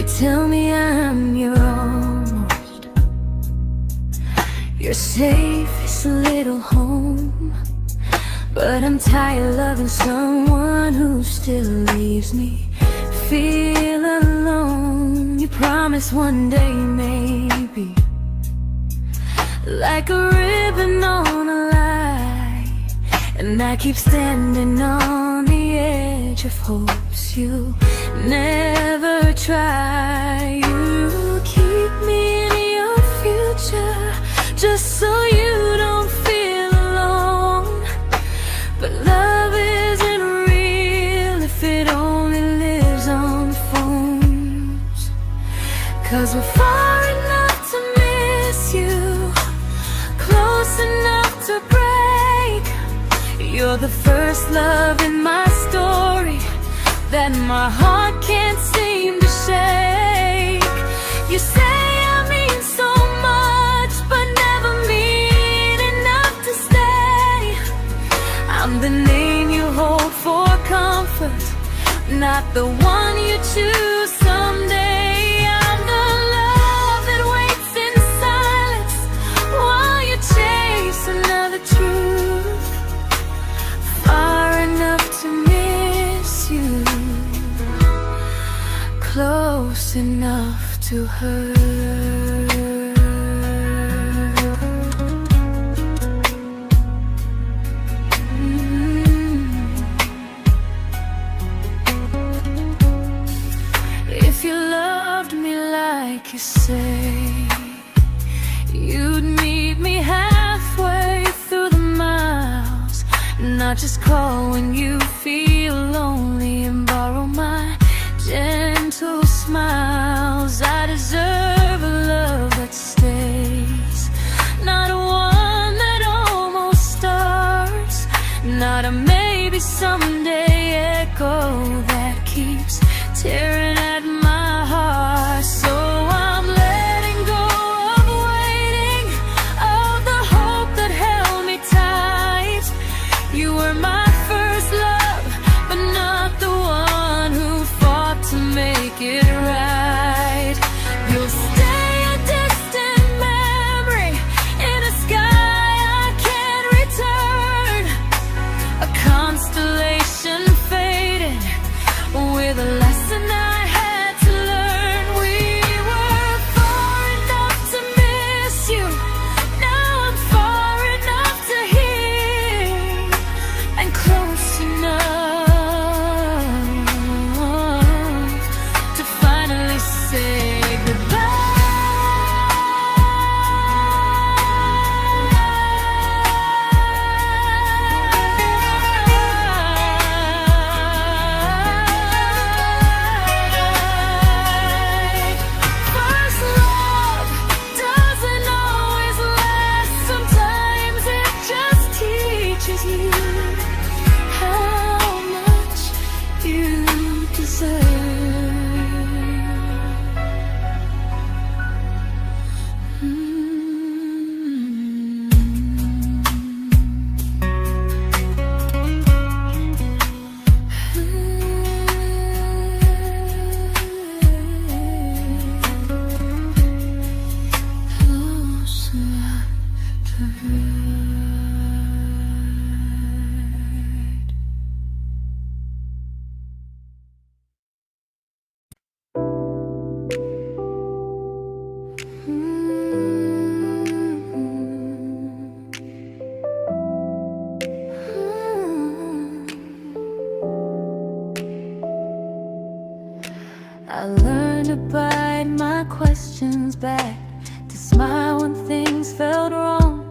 tell me I'm your almost, your safest little home. But I'm tired loving someone who still leaves me feel alone. You promise one day maybe, like a ribbon on a line, and I keep standing on the edge of hopes you never try. You keep me in your future just so you don't feel alone. But love isn't real if it only lives on phones. 'Cause we're far enough to miss you, close enough to break. You're the first love in my story that my heart can't seem to shake. You say I mean so much, but never mean enough to stay. I'm the name you hold for comfort, not the one you choose someday. I'm the love that waits in silence while you chase another truth. Far enough to miss you, close enough to hurt. If you loved me like you say, you'd meet me halfway through the miles, not just call when you feel lonely and borrow my gentle smiles. I deserve a love that stays, not a one that almost starts, not a maybe someday echo that keeps tearing at my heart. So I'm letting go of waiting, of the hope that held me tight. You were my first love, but not the one who fought to make it right. You'll stay a distant memory in a sky I can't return, a constellation faded with a lesson I had to learn. We were far enough to miss you, now I'm far enough to hear, and close enough to finally say goodbye. First love doesn't always last, sometimes it just teaches you how much you deserve. Close enough to hurt. I learned to bite my questions back, to smile when things felt wrong.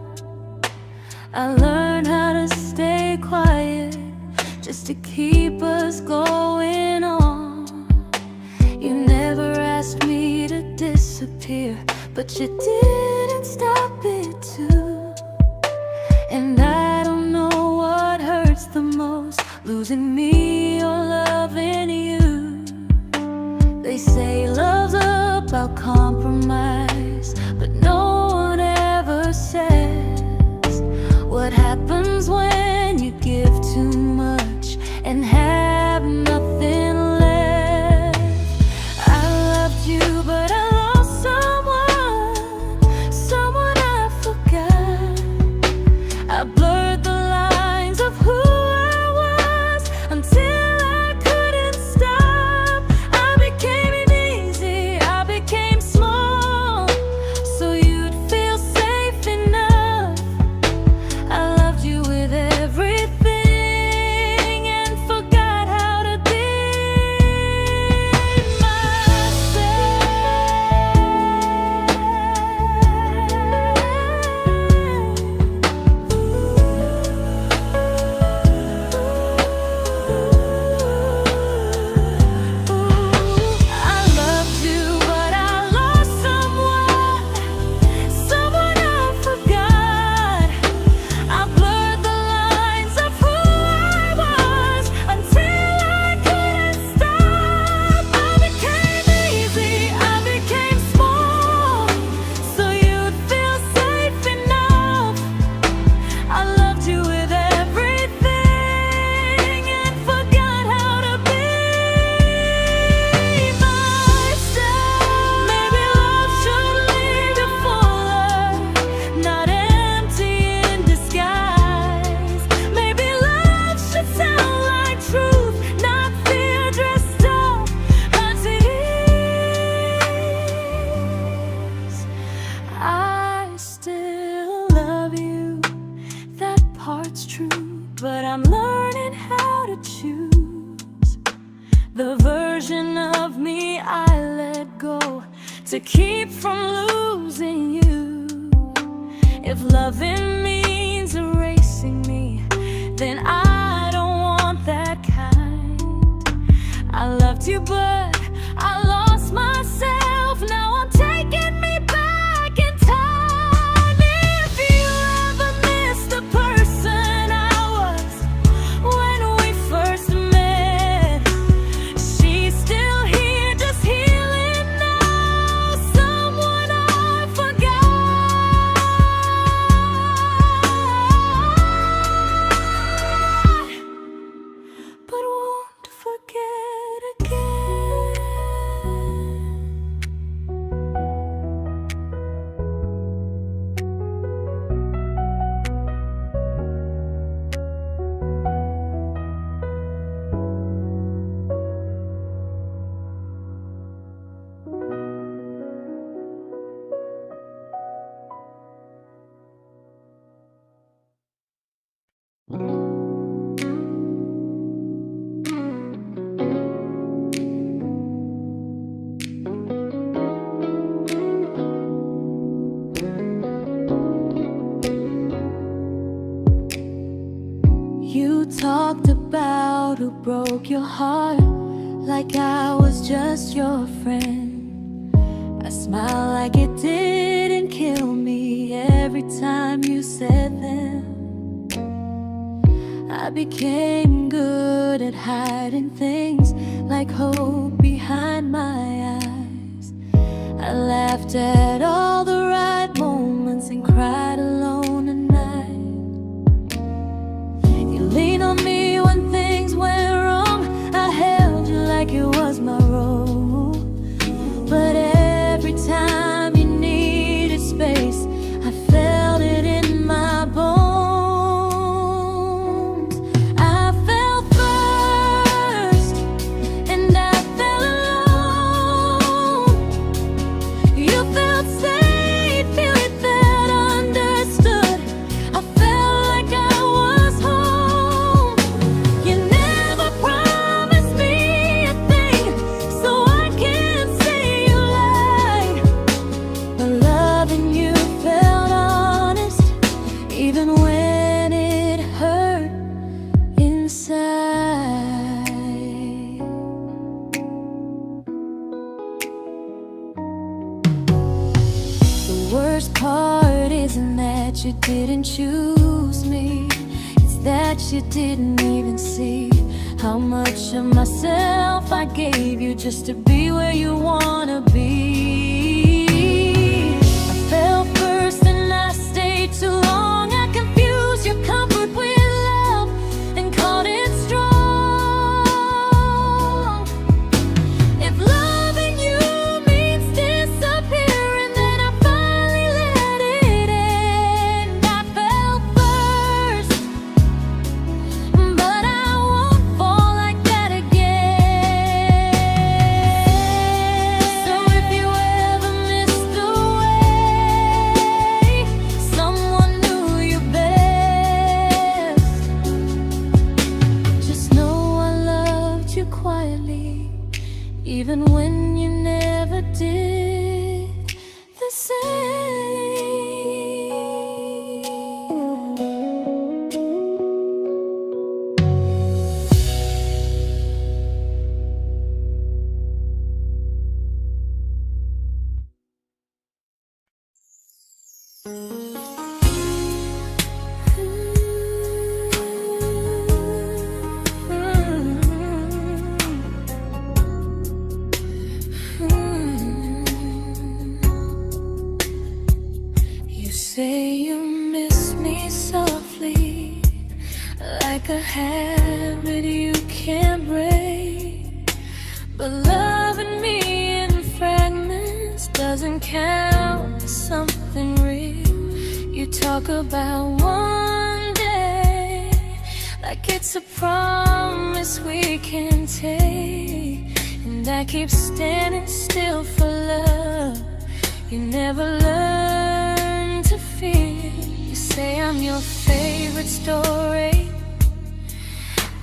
I learned how to stay quiet just to keep us going on. You never asked me to disappear, but you didn't stop it too. And I don't know what hurts the most, losing me or loving you. They say love's about compromise, but no one ever says what happens when you give too much and have nothing left. I loved you to keep from losing you. If loving means erasing me, then I don't want that kind. I loved you, but I lost myself. Now I'm taking me back in time. If you ever miss the person I was when we first met, she's still here, just healing now. Someone I forgot, but won't forget again. You talked about who broke your heart, like I was just your friend. I smiled like it didn't kill me every time you said them. I became good at hiding things like hope behind my eyes. I laughed at all the right moments and cried alone at night. You leaned on me when things went wrong. I held you like it was my role. But every time you needed space, I felt it in my bones. I fell first, and I fell alone. You felt safe, feeling that understood. I felt like I was home. You never promised me a thing, so I can't say you lied. But loving you felt honest, even when it hurt inside. The worst part isn't that you didn't choose me, it's that you didn't even see how much of myself I gave you just to be where you wanna be. I fell first and I stayed too long. I confused your comfort with love and called it strong. If loving you means disappearing, then I finally let it end. I fell first, but I won't fall like that again. So if you ever missed the way someone knew you best, just know I loved you quietly, even when you never did the same. You say you miss me softly, like a habit you can't break. But loving me in fragments doesn't count as something real. You talk about one day like it's a promise we can take, and I keep standing still for love. You never learn to feel. You say I'm your favorite story,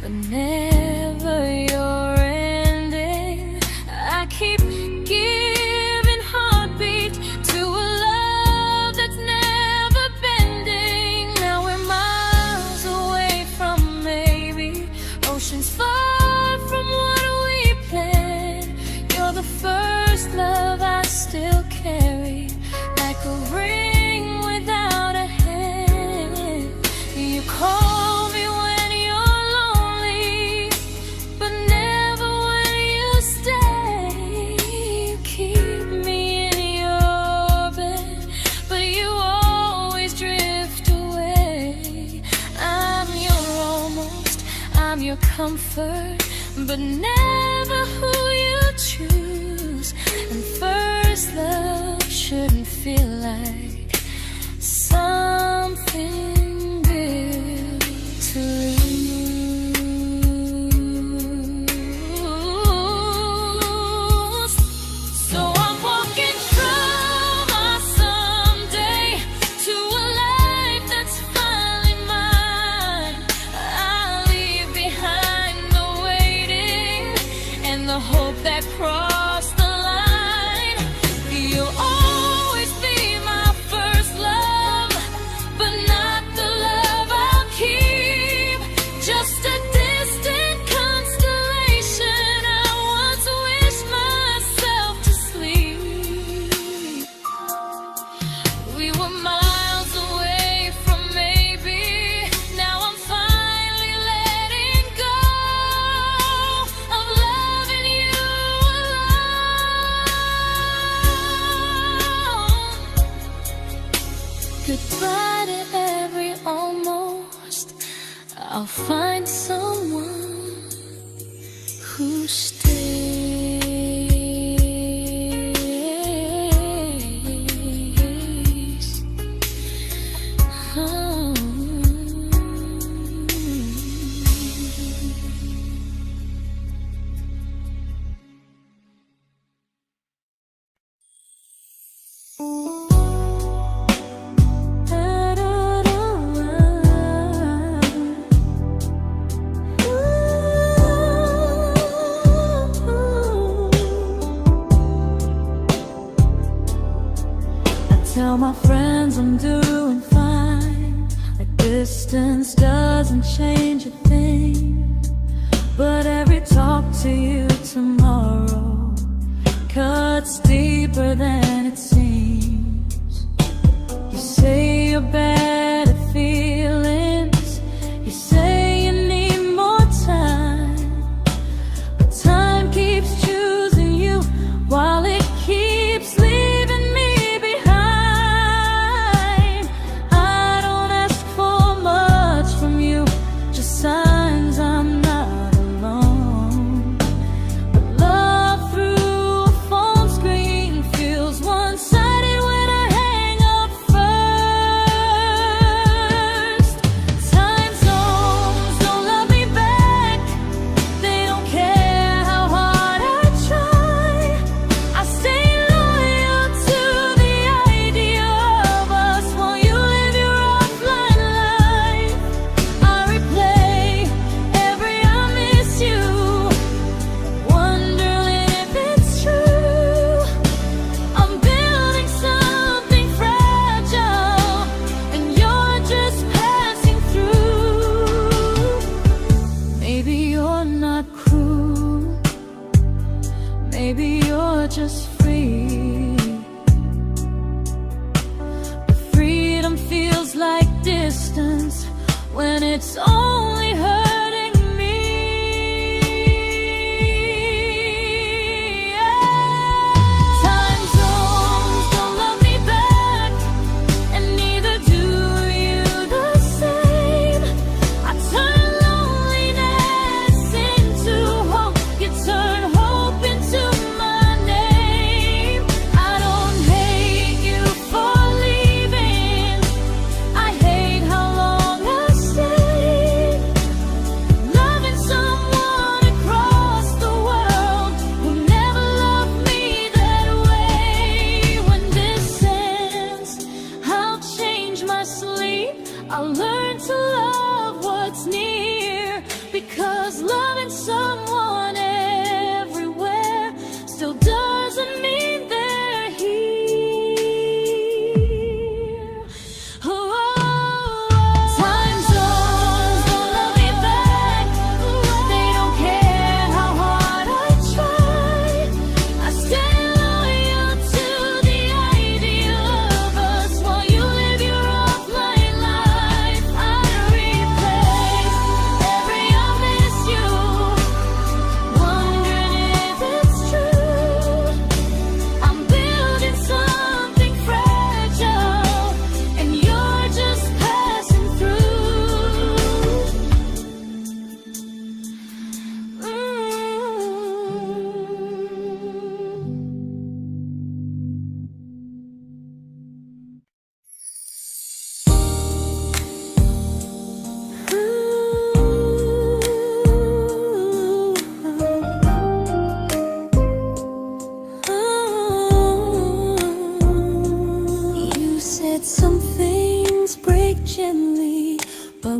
but never your ending. I keep giving heart a ring without a hand. You call me when you're lonely, but never when you stay. You keep me in your bed, but you always drift away. I'm your almost, I'm your comfort, but never who you choose. And first love shouldn't feel like something built to lose. So I'm walking from my someday to a life that's finally mine. I'll leave behind the waiting and the hope that crossed the line. You'll always be my first love, but not the love I'll keep. Just a distant constellation I once wished myself to sleep. We were miles away from maybe. Now I'm finally letting go of loving you alone. Goodbye to every almost. I'll find someone who stays. Oh. Tell my friends I'm doing fine, like distance doesn't change a thing. But every talk to you tomorrow cuts deeper than it seems. You say you're bad at feelings, you say you need more time, but time keeps choosing you while it keeps leaving me behind. I don't ask for much from you, just signs I'm not alone. But love through a phone screen feels one-sided when I hang up first. Time zones don't love me back, they don't care how hard I try. I stay loyal to the idea of us while you live your offline life. I replay every I miss you, wondering if it's true. I'm building something fragile, and you're just passing through. Maybe you're not cruel, maybe you're just free. But freedom feels like distance when it's only hurting me. Time zones don't love me back, and neither do you the same. I turn loneliness into hope, you turn hope into my name. I don't hate you for leaving, I hate how long I stayed.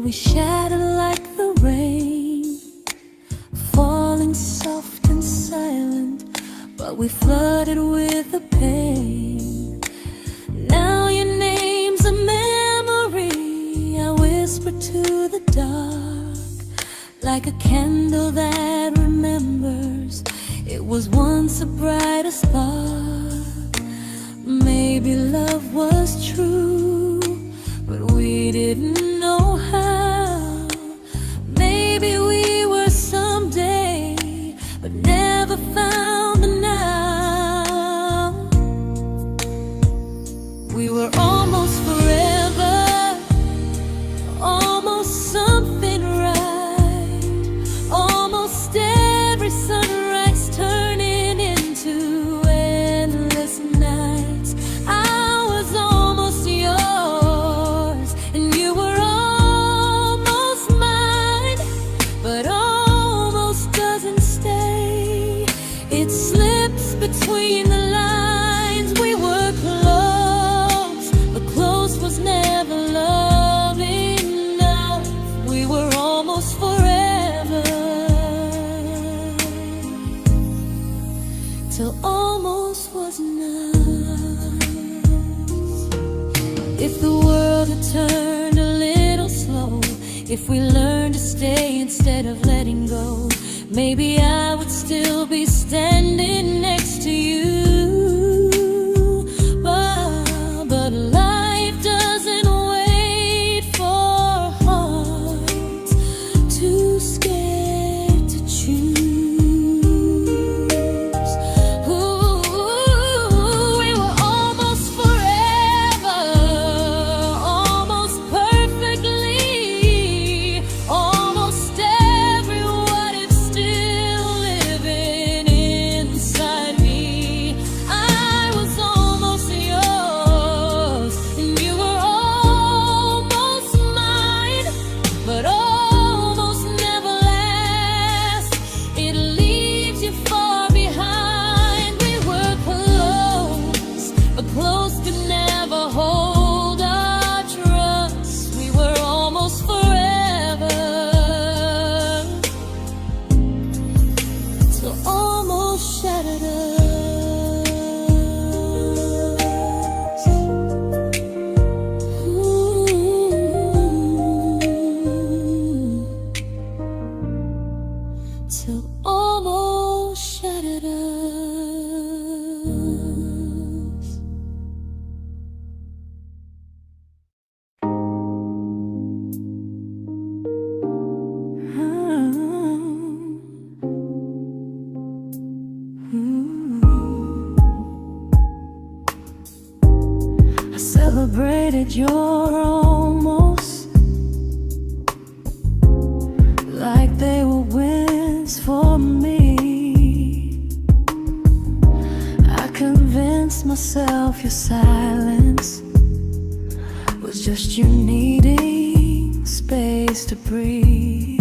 we shattered like the rain, falling soft and silent, but we flooded with the pain. Now your name's a memory I whisper to the dark, like a candle that remembers it was once a brighter spark. Maybe love was true, but we didn't know how. Maybe we were someday, but never found the now. We were almost forever, almost something right, almost every sunrise turning into endless nights. I was almost yours, and you were almost mine, but almost doesn't stay. It slips between the lines. We were close, but close was never love enough. We were almost forever, till almost was enough. If the world had turned a little slow, if we learned to stay instead of letting go, maybe I would still be standing next to you. But life doesn't wait for hearts too scared to choose. Ooh, we were almost forever, almost perfectly, almost every what if still living inside me. I was almost yours, and you were almost mine, but almost never lasts. It leaves you far behind. We were close, but close could never hold our trust. We were almost forever, till almost shattered us. Ooh. Till almost shattered us. I celebrated your almost like they were wins for me. I convinced myself your silence was just you needing space to breathe.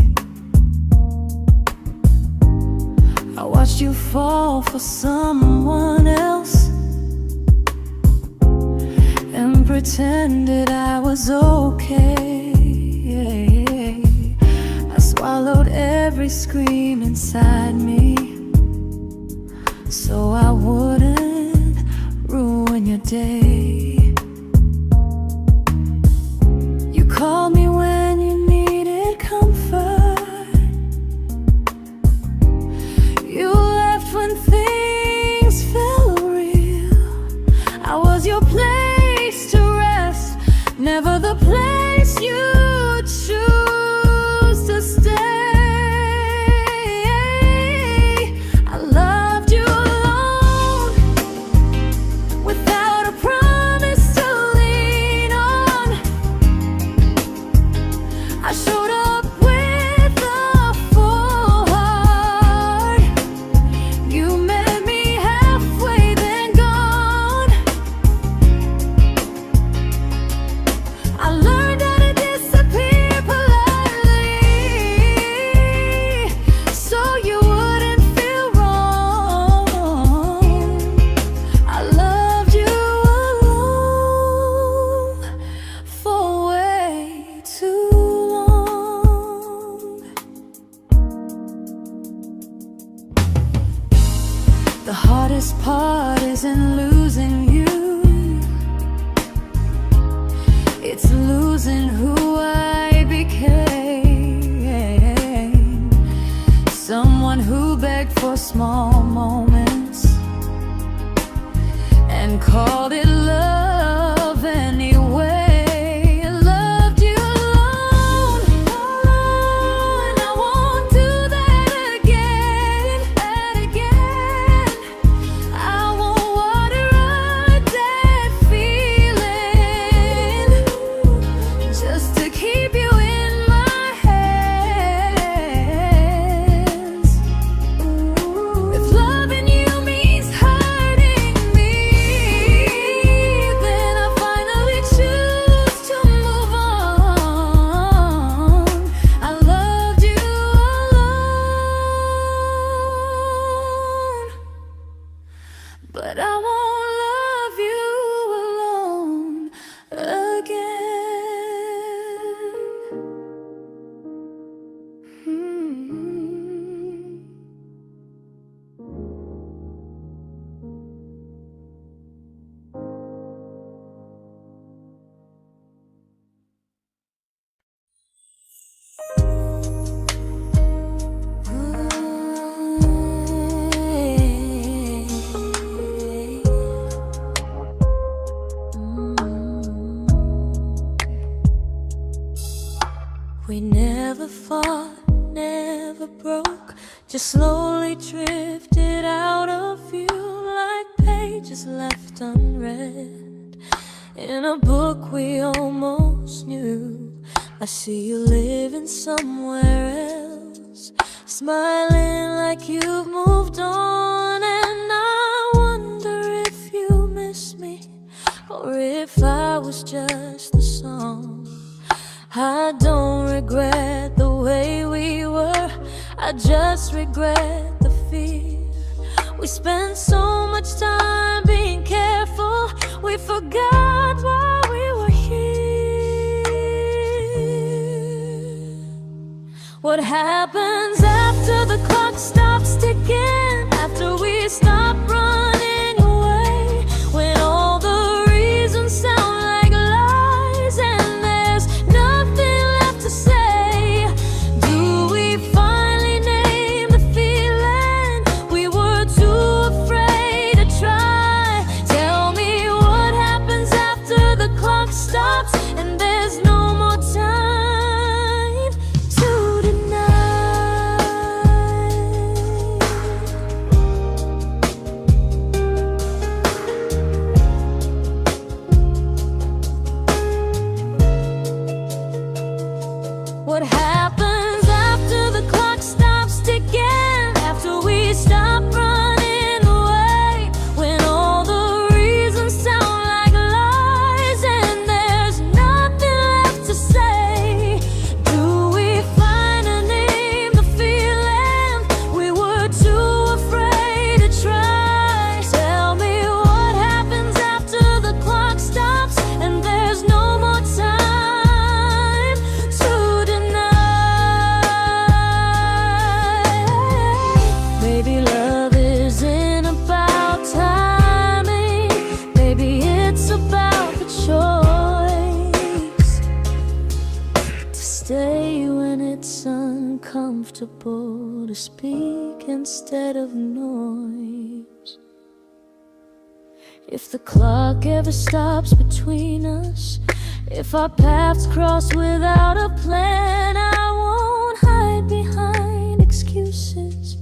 I watched you fall for someone else and pretended I was okay. I swallowed every scream inside me so I wouldn't ruin your day. You called me when you needed comfort. You left when things felt real. I was your place to rest, never the place you choose to stay. I loved you alone, without a promise. heart isn't losing you, it's losing who I became. Someone who begged for small moments and called it love anyway. Loved you alone, alone. I won't do that again, and again. I won't water a dead feeling just to keep you in my hands. If loving you means hurting me, then I finally choose to move on. I loved you alone, but I won't love you alone again. We never fought, never broke, just slowly drifted out of view like pages left unread in a book we almost knew. I see you living somewhere else, smiling like you've moved on, and I wonder if you miss me or if I was just the song. I don't regret the way we were, I just regret the fear. We spent so much time being careful, we forgot why we were here. What happens after the clock stops ticking, after we stop running away, when all the reasons sound like lies and there's nothing left to say? Do we finally name the feeling we were too afraid to try? Tell me what happens after the clock stops and there's no more time to deny. What happens after the clock stops ticking, after we stop running away, when all the reasons sound like lies and there's nothing left to say? Do we finally name the feeling we were too afraid to try? Tell me what happens after the clock stops and there's no more time to deny. Maybe love isn't about timing, maybe it's about the choice to stay when it's uncomfortable, to speak instead of noise. If the clock ever stops between us, if our paths cross without a plan, I won't hide behind excuses,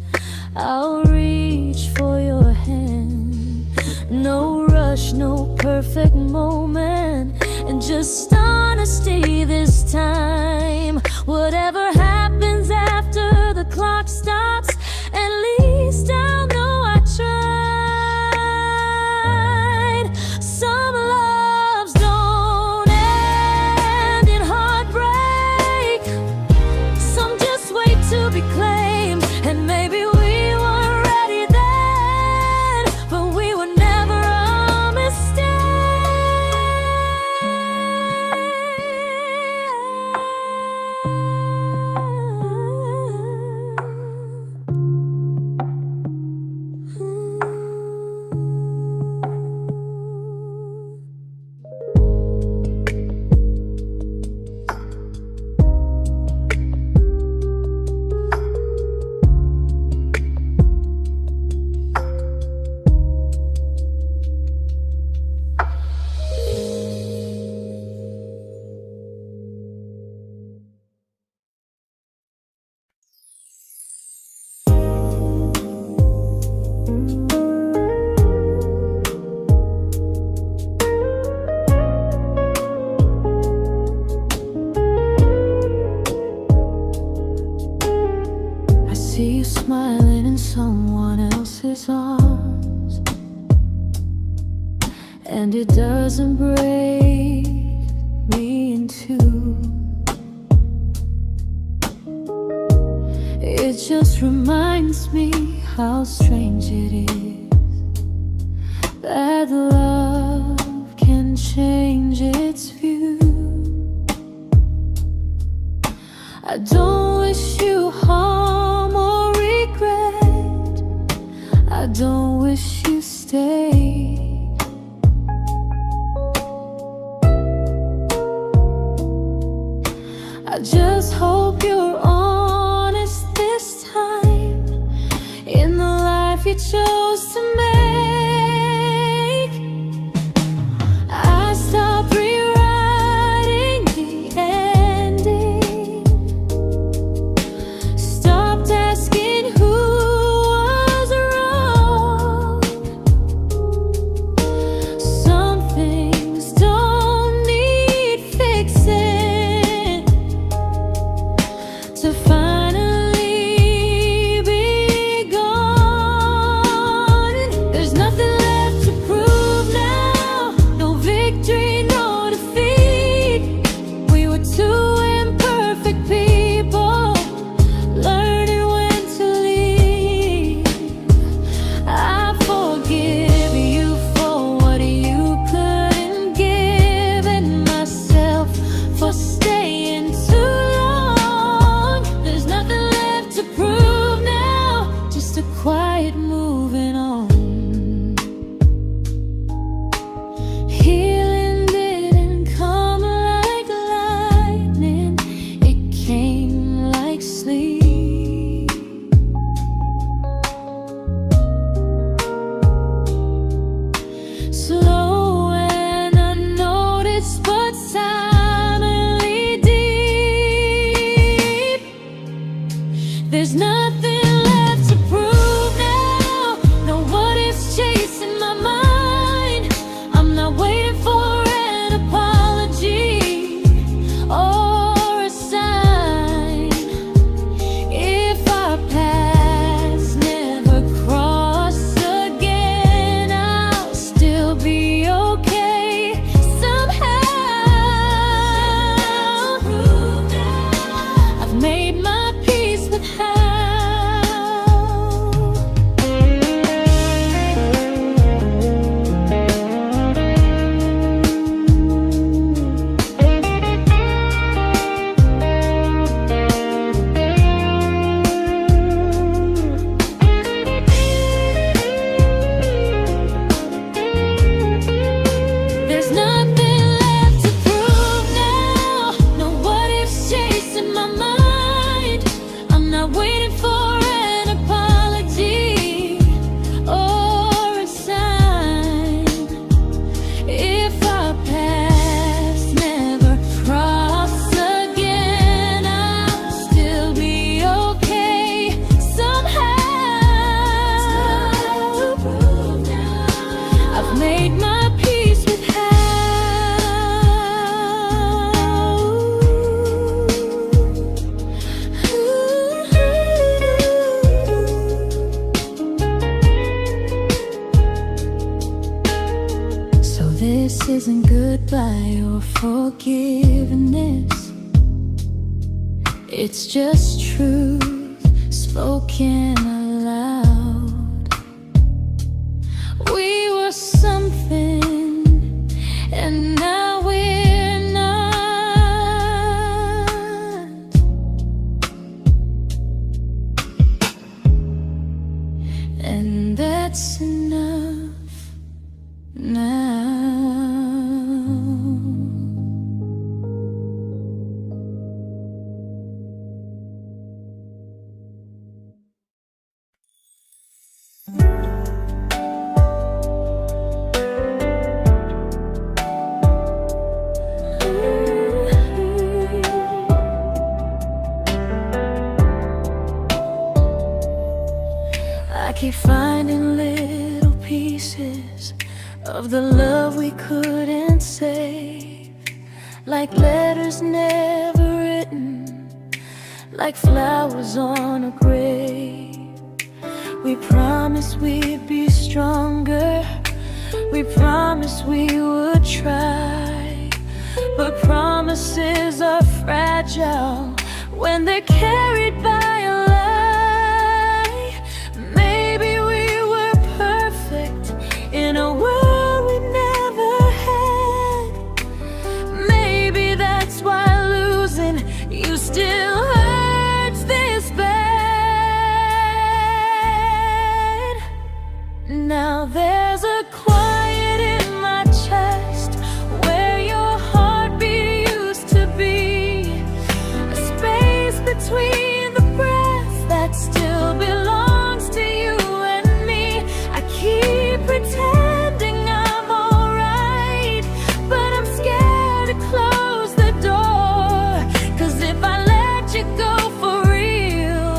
I'll reach for your hand. No rush, no perfect moment, and just honesty this time. Whatever happens after the clock stops, at least I'll know I tried. Some loves don't end in heartbreak, some just wait to be claimed, and maybe we weren't ready then, but we were never a mistake. and it doesn't break me in two. It just reminds me how strange it is that love can change its view. I don't wish you harm or regret. I don't wish you stay. I just hope you're honest this time in the life you chose to make. I stopped rewriting the ending, stopped asking who was wrong. Some things don't need fixing to finally be gone. There's nothing left to prove now, no victory, no defeat. We were two imperfect people, learning when to leave. I forgive you for what you couldn't give, and myself for staying too long. There's nothing left to prove now, just a quiet moving on. Healing didn't come like lightning, it came like sleep. Slow and unnoticed, but silently deep. There's nothing left to prove now, no what ifs chasing my mind. I'm not waiting for an apology or a sign. If our paths never cross again, I'll still be okay somehow. I've made my peace with how. There's nothing left to prove now, no what ifs chasing my mind. I'm not waiting for an apology or a sign. If our paths never cross again, I'll still be okay somehow. I've made my peace with how. So this isn't goodbye or forgiveness, it's just truth spoken aloud. We were something, and now we're not. And that's enough now. I keep finding little pieces of the love we couldn't save, like letters never written, like flowers on a grave. We promised we'd be stronger, We promised we would try, but promises are fragile when they're carried by a lie. Maybe we were perfect in a world we never had. Maybe that's why losing you still hurts this bad. Now there's a quiet in my chest where your heartbeat used to be, a space between the breaths that still belongs to you and me. I keep pretending I'm alright, but I'm scared to close the door, 'cause if I let you go for real,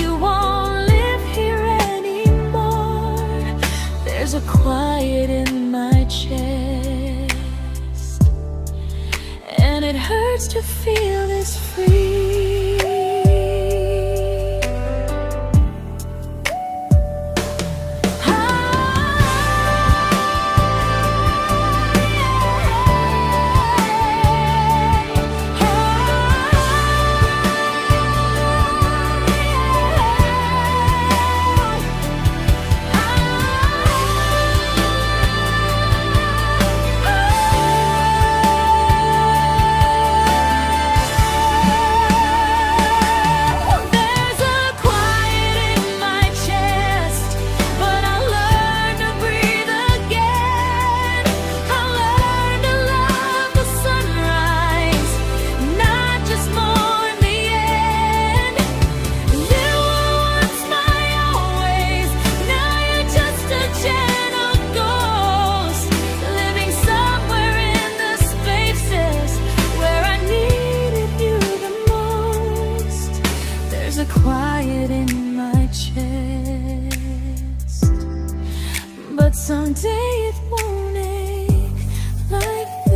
you won't live here anymore. There's a quiet in my chest, and it hurts to feel this free. There's a quiet in my chest, but someday it won't ache like this.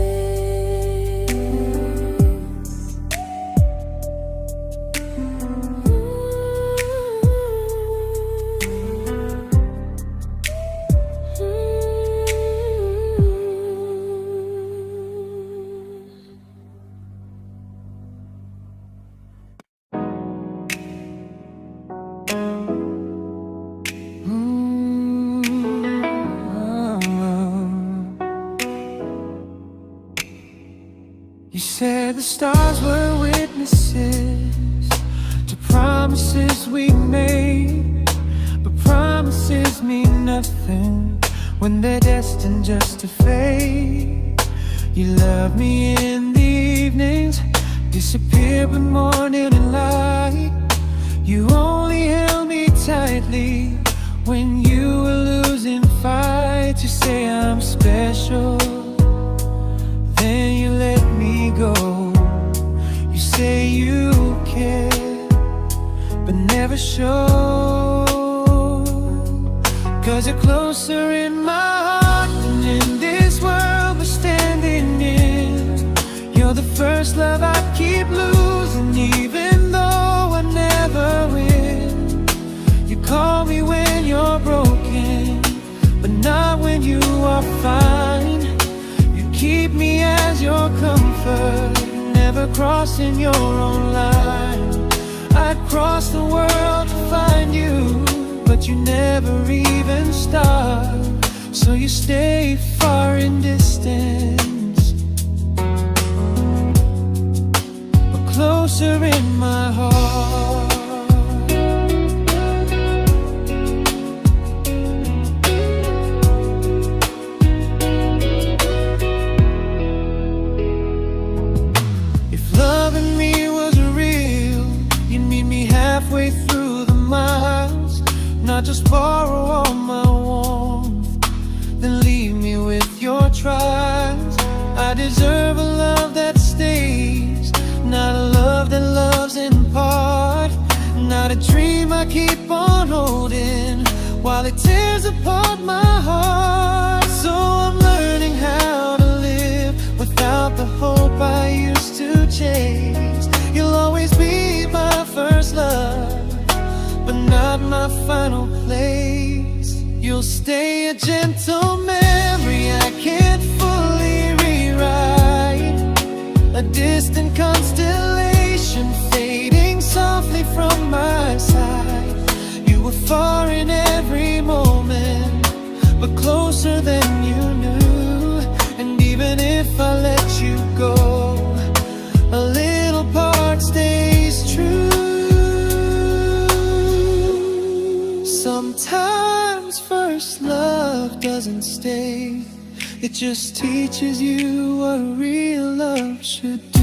You said the stars were witnesses to promises we made, but promises mean nothing when they're destined just to fade. You love me in the evenings, disappear when morning and light. You only held me tightly when you were losing fights. You say I'm special, then you let me go. You say you care, but never show, 'cause you're closer in my heart than in this world we're standing in. You're the first love I keep losing, even though I never win. You call me when you're broken, but not when you are fine. Keep me as your comfort, never crossing your own line. I'd cross the world to find you, but you never even start. So you stay far in distance, but closer in my heart. Halfway through the miles, not just borrow all my warmth, then leave me with your trials. I deserve a love that stays, not a love that loves in part, not a dream I keep on holding while it tears apart my heart. So I'm learning how to live without the hope I used to chase. You'll always be my first love, but not my final place. You'll stay a gentle memory doesn't stay. It just teaches you what real love should do.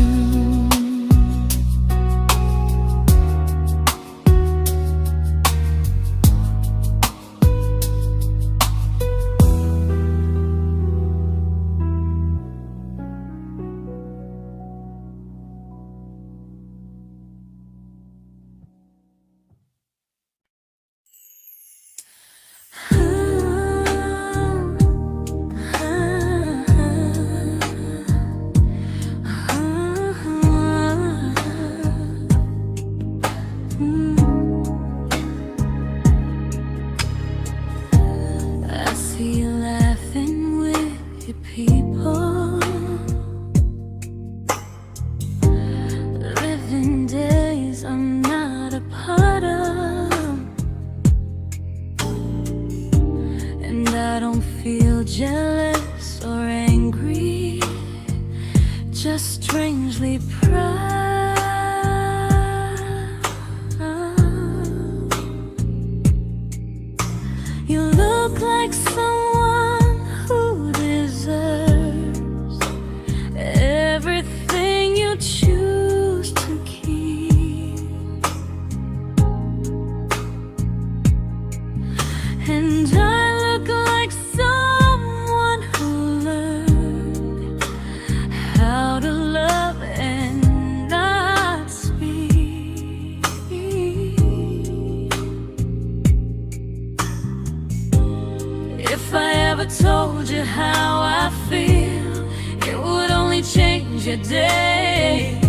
Jealous or angry, just strangely proud. You look like someone who deserves everything you choose to keep. And I look like someone who learned how to love and not speak. If I ever told you how I feel, it would only change your day.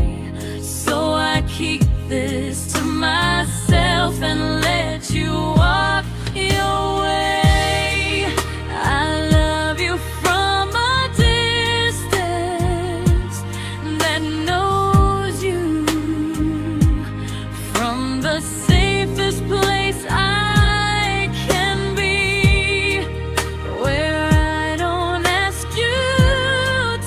So I keep this to myself and let you walk your way. I love you from a distance that knows you, from the safest place I can be, where I don't ask you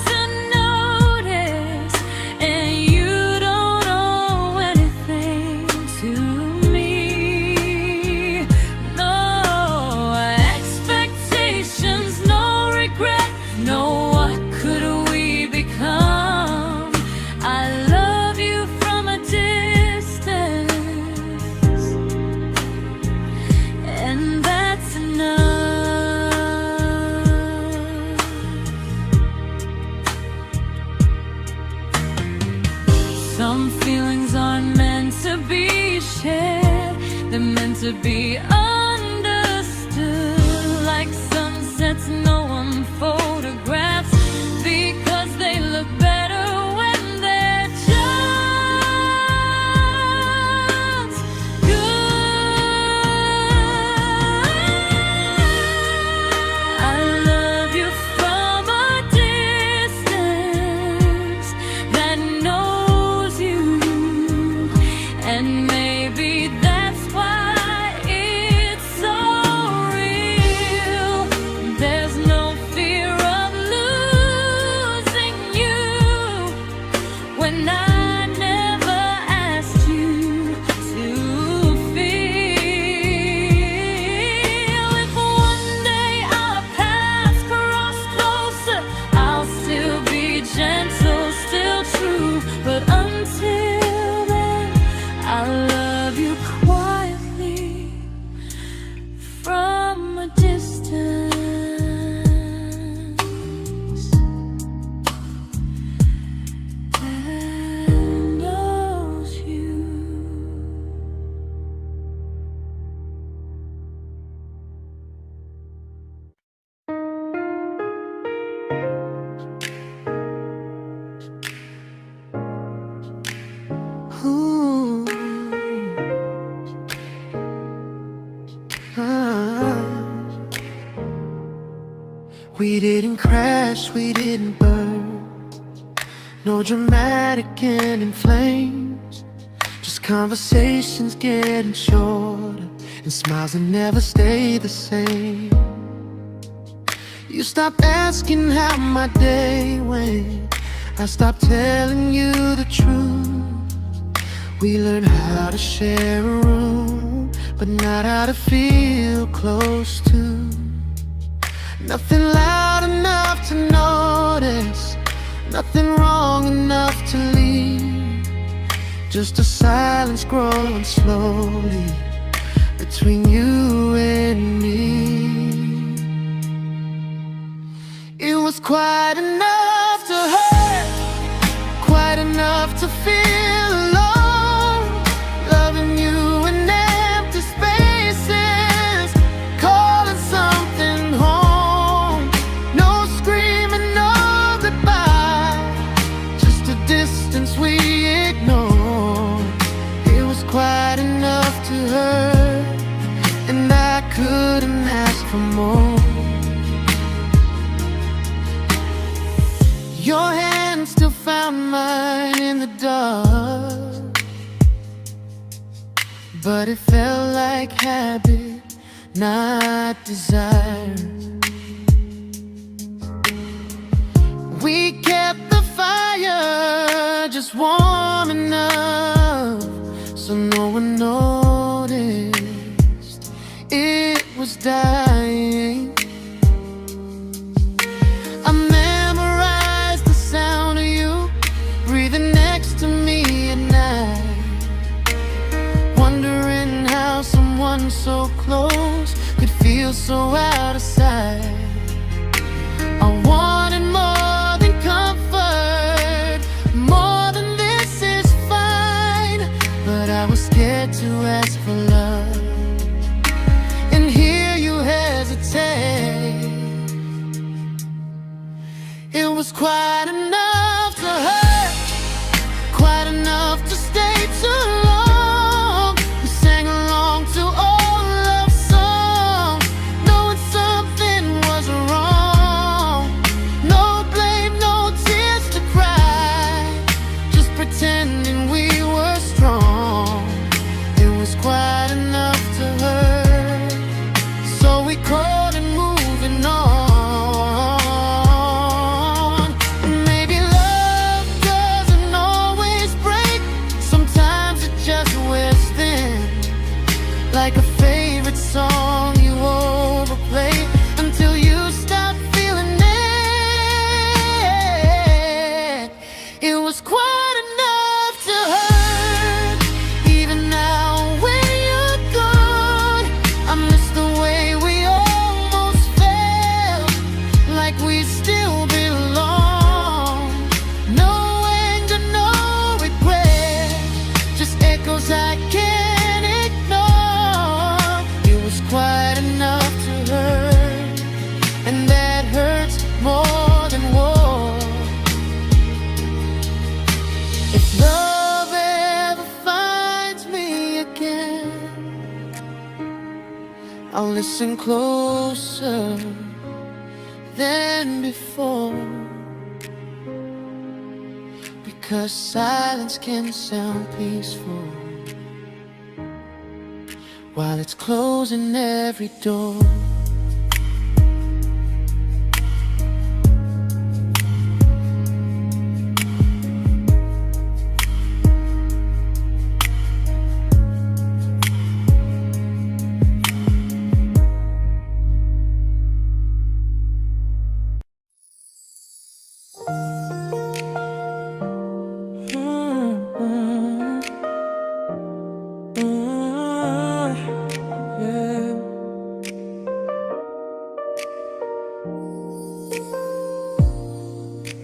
to notice and you don't owe anything to me. No expectations, no regret, no what could we become. I love you from a distance, and that's enough. Some feelings aren't meant to be shared, they're meant to be understood, like sunsets no one photographs, because they look better when they're just good. I love you from a distance that knows you, and maybe that's why it's so real. There's no fear of losing you when I never asked you to feel. If one day our paths cross closer, I'll still be gentle, still true. But until then, I love you quietly from a distance that knows you. Ooh. Ah. We didn't crash, we didn't burn, no dramatic end in flames, just conversations getting shorter and smiles that never stay the same. You stopped asking how my day went, I stopped telling you the truth. We learned how to share a room, but not how to feel close to. Nothing loud enough to notice, nothing wrong enough to leave. Just a silence growing slowly between you and me. It was quite enough to hurt, quite enough to feel alone. Loving you in empty spaces, calling something home. No screaming, no goodbye, just a distance we ignored. It was quite enough to hurt, and I couldn't ask for more. Your hand still found mine in the dark, but it felt like habit, not desire. We kept the fire just warm enough so no one noticed it was dying. I memorized the sound of you breathing next to me at night, wondering how someone so close could feel so out of sight. I wanted more than comfort, more than this is fine, but I was scared to ask for love and hear you hesitate. It was quite enough to hurt, quite enough to stay too long. We sang along to old love songs, knowing something was wrong. No blame, no tears to cry, just pretending we were strong. It was quite enough to hurt, so we called it moving on. Maybe love doesn't always break, sometimes it just wears thin, like a favorite song you overplay until you stop feeling it. It was quite enough to hurt, even now when you're gone. I miss the way we almost felt, like we still belong. No anger, no regret, just echoes I can't ignore. It was quite enough to hurt, and that hurts more than war. If love ever finds me again, I'll listen closer than before, because silence can sound peaceful while it's closing every door.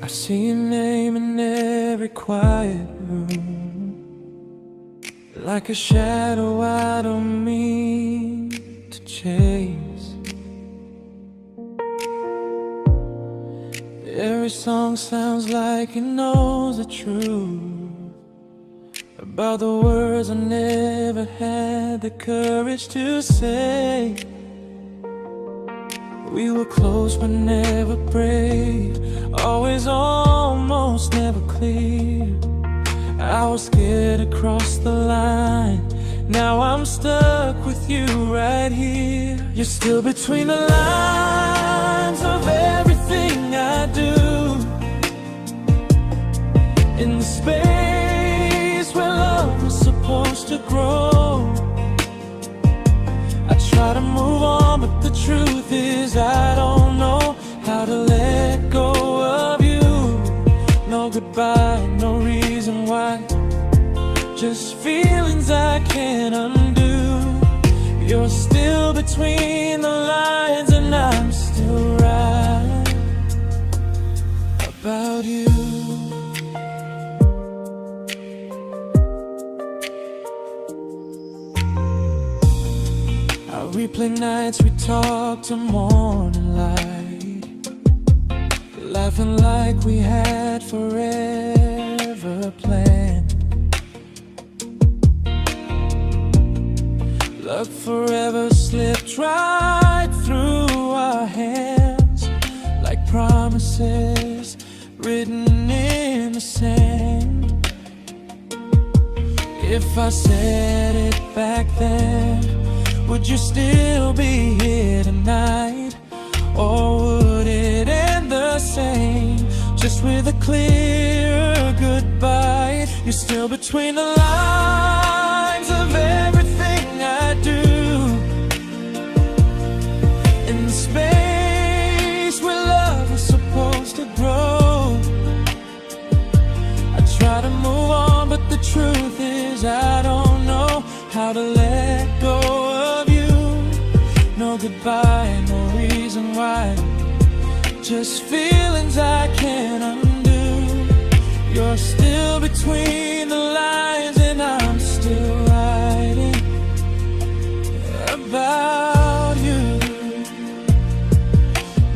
I see your name in every quiet room, like a shadow I don't mean to chase. Every song sounds like it knows the truth about the words I never had the courage to say. We were close but never brave, always almost never clear. I was scared to cross the line, now I'm stuck with you right here. You're still between the lines of everything I do, in the space where love was supposed to grow. I try to move on, but the truth is I don't know about you. I replay nights we talk to morning light, laughing like we had forever planned. Luck forever slipped right through our hands, like promises written in the sand. If I said it back then, would you still be here tonight? Or would it end the same, just with a clear goodbye? You're still between the lines of everything I do, in the space where love was supposed to grow. I try to move on, but the truth is I don't know how to let go of you. No goodbye, no reason why, just feelings I can't undo. You're still between the lines and I'm still writing about you.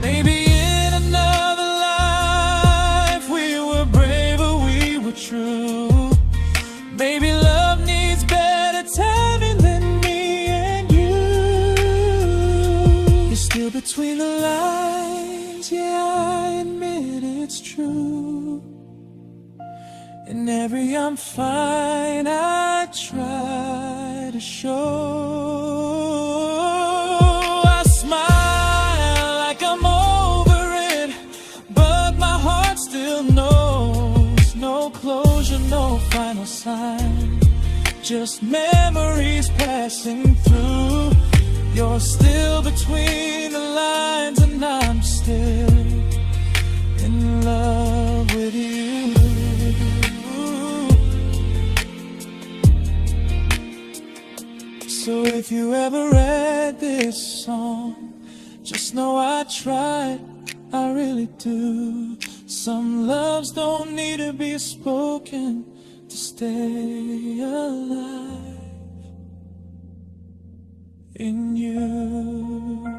Maybe in another life we were braver, we were true. Maybe love needs better timing than me and you. You're still between the lines, yeah, I admit it's true. In every I'm fine I try to show. I smile like I'm over it, but my heart still knows. No closure, no final sign, just memories passing through. You're still between the lines and I'm still in love with you. So if you ever read this song, just know I tried, I really do. Some loves don't need to be spoken to stay alive in you.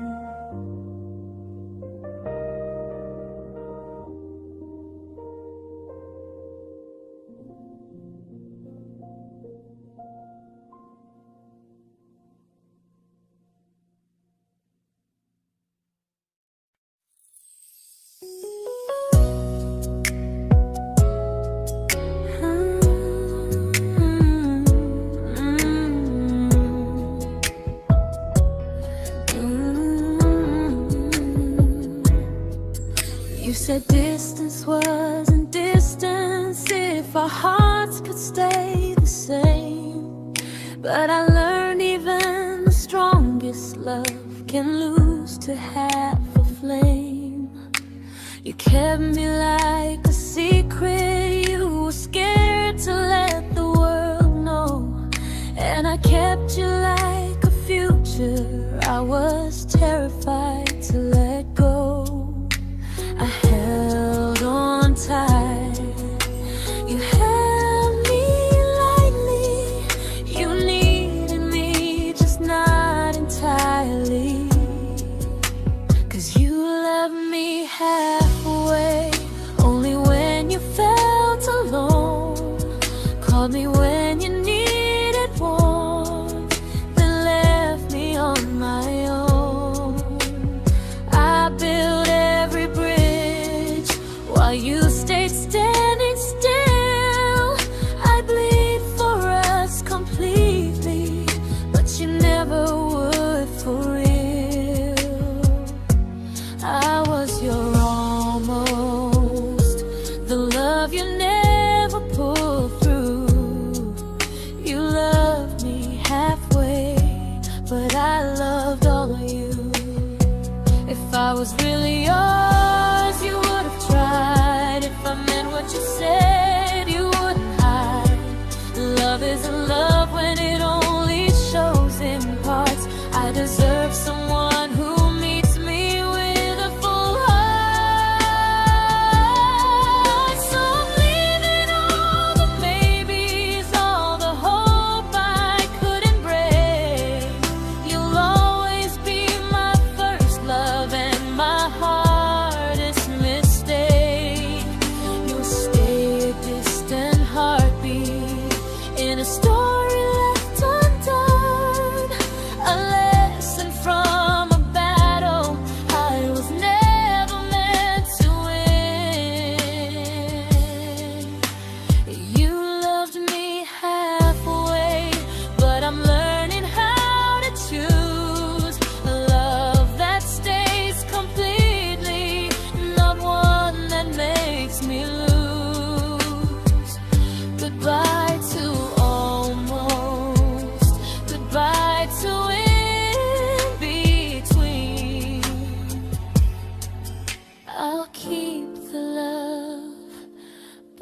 You said distance wasn't distance if our hearts could stay the same. But I learned even the strongest love can lose to half a flame. You kept me like a secret you were scared to let the world know. And I kept you like a future I was terrified to let go. I held on tight, you held me lightly. You needed me, just not entirely. 'Cause you loved me halfway, only when you felt alone. Called me when you needed warmth, then left me on my own. I built every bridge while you stayed standing still. I bleed for us completely, but you never would for real. I was your almost, the love you never pulled through. You loved me halfway, but I loved all of you. If I was really yours, you would have tried. If I meant what you said, you wouldn't hide. Love isn't love when it only shows in parts. I deserve someone who meets me with a full heart.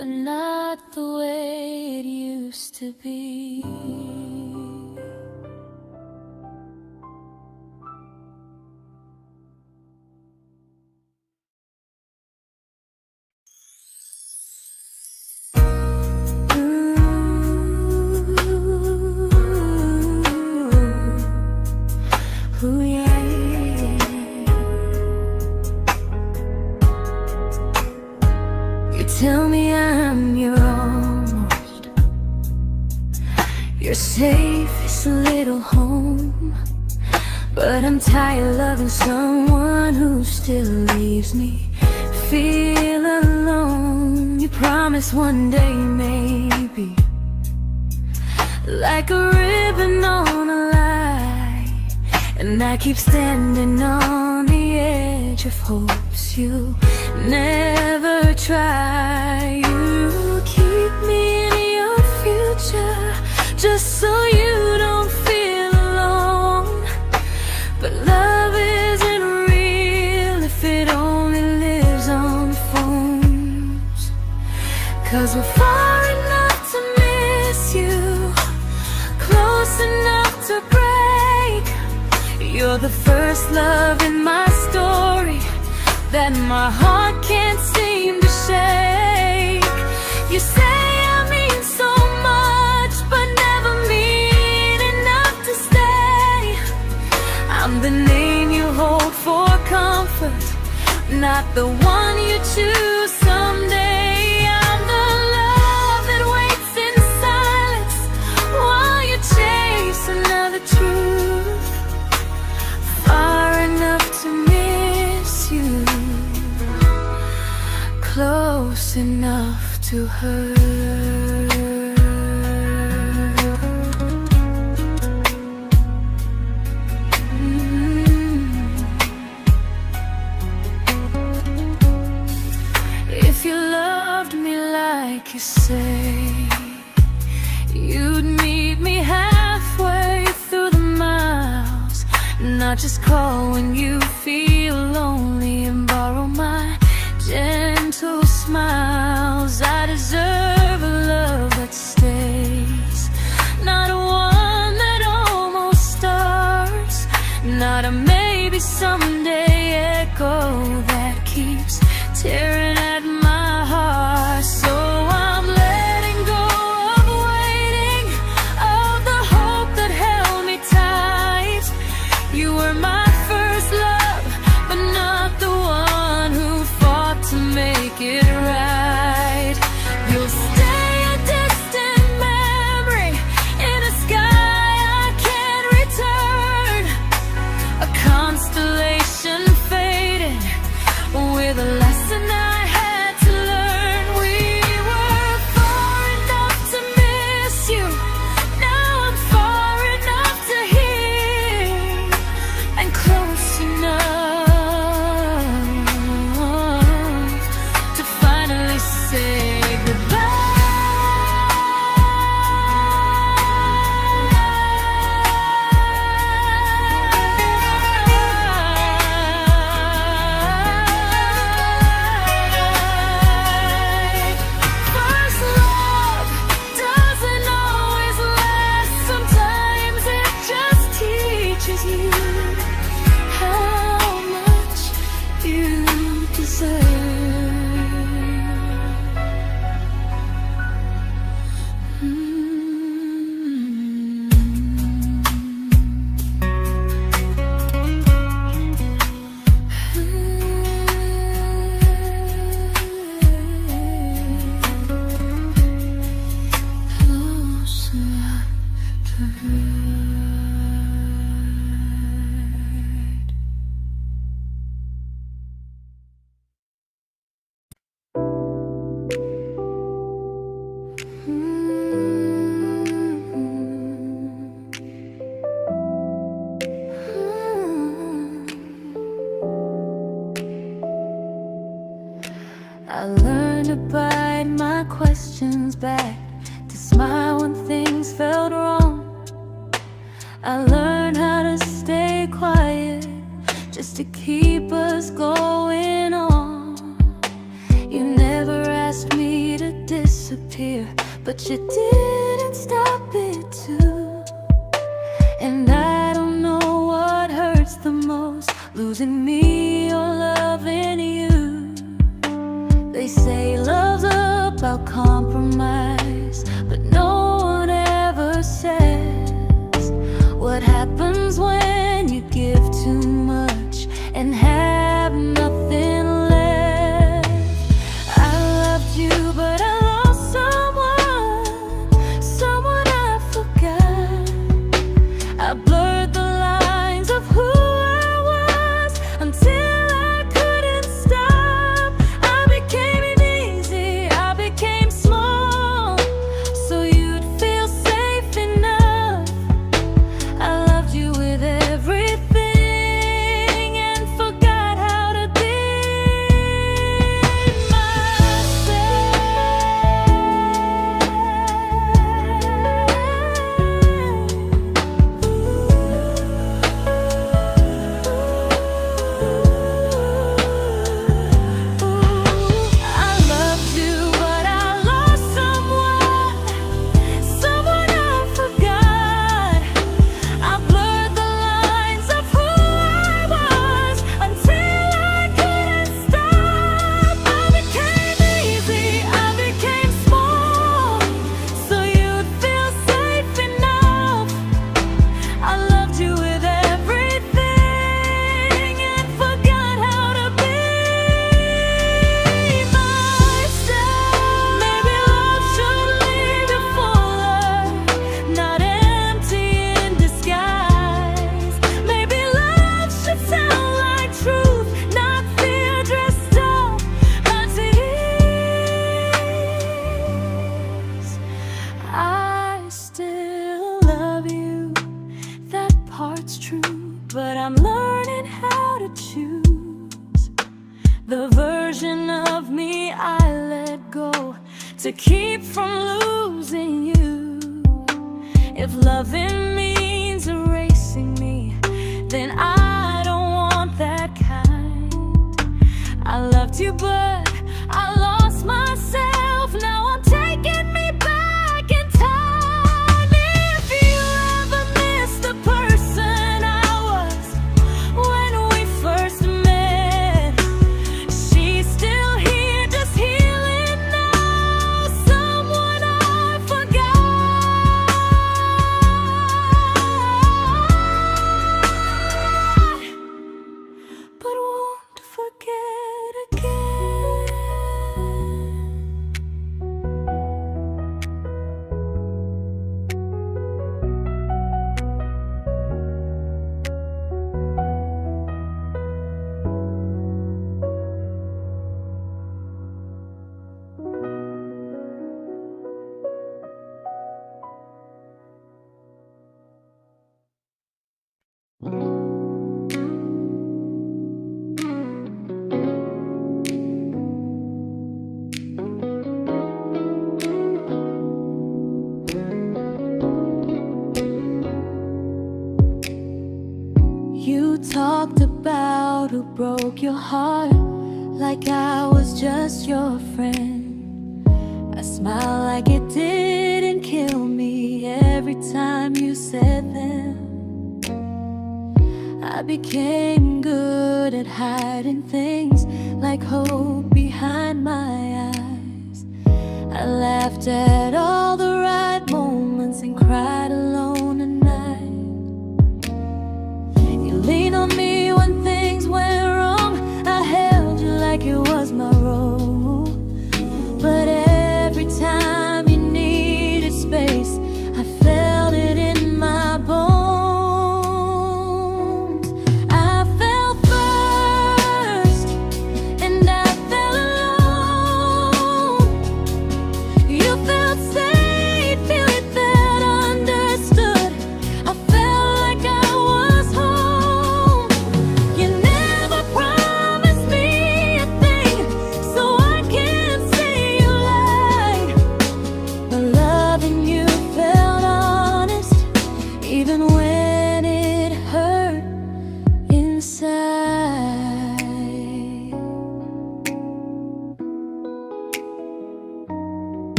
but not the way it used to be. Ooh, yeah, yeah. You tell me I'm your almost, your safest little home, but I'm tired loving someone who still leaves me feel alone. You promise one day maybe, like a ribbon on a line, and I keep standing on the edge of hopes you never try. You keep me in your future just so you don't feel alone. But love isn't real if it only lives on phones. 'Cause we're far enough to miss you, close enough to break. You're the first love in my story that my heart can't seem to shake. You say I mean so much, but never mean enough to stay. I'm the name you hold for comfort, not the one you choose someday. I'm the love that waits in silence while you chase another truth. Far enough to miss you, close enough to hurt. If you loved me like you say, you'd meet me halfway through the miles, not just call when you feel lonely and borrow my gentle smiles. I deserve a love that stays, not one that almost starts, not a maybe someday echo that keeps tearing at my heart. So I'm letting go of waiting, of the hope that held me tight. You were my first love, but not the one who fought to make it right. You'll stay a distant memory in a sky I can't return, a constellation fading with a lesson I had to learn. We were far enough to miss you, now I'm far enough to hear, and close enough to finally say first love doesn't always last. Sometimes it just teaches you how much you deserve. Close enough to hurt. I learned to bite my questions back, to smile when things felt wrong. I learned how to stay quiet just to keep us going on. You never asked me to disappear, but you didn't stop it too. And I don't know what hurts the most, losing me or loving you. They say love's about compromise, but no one ever says what happens when you give too much and have nothing left. I loved you, but I lost someone I forgot. I blurred the lines of who I was until I couldn't stop. I became easy, I became small, so you'd feel safe enough. I loved you with everything and forgot how to be but I'm learning how to choose the version of me I let go to keep from losing you. If loving means erasing me, then I don't want that kind. I loved you, but I lost myself. Now I'm taking me back in time. If you ever miss the person I was when we first met, she's still here, just healing now. Someone I forgot, but won't forget again. You talked about who broke your heart, like I was just your friend. I smiled like it didn't kill me every time you said them. I became good at hiding things like hope behind my eyes. I laughed at all the right moments and cried alone at night. You leaned on me when things went wrong. I held you like it was my role. But every time you needed space, I felt it in my bones. I fell first, and I fell alone. You felt safe.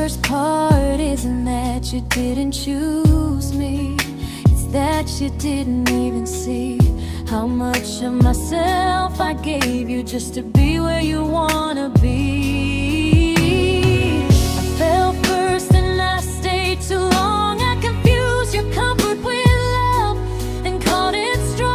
worst part isn't that you didn't choose me, it's that you didn't even see how much of myself I gave you just to be where you wanna be. I fell first and I stayed too long. I confused your comfort with love and called it strong.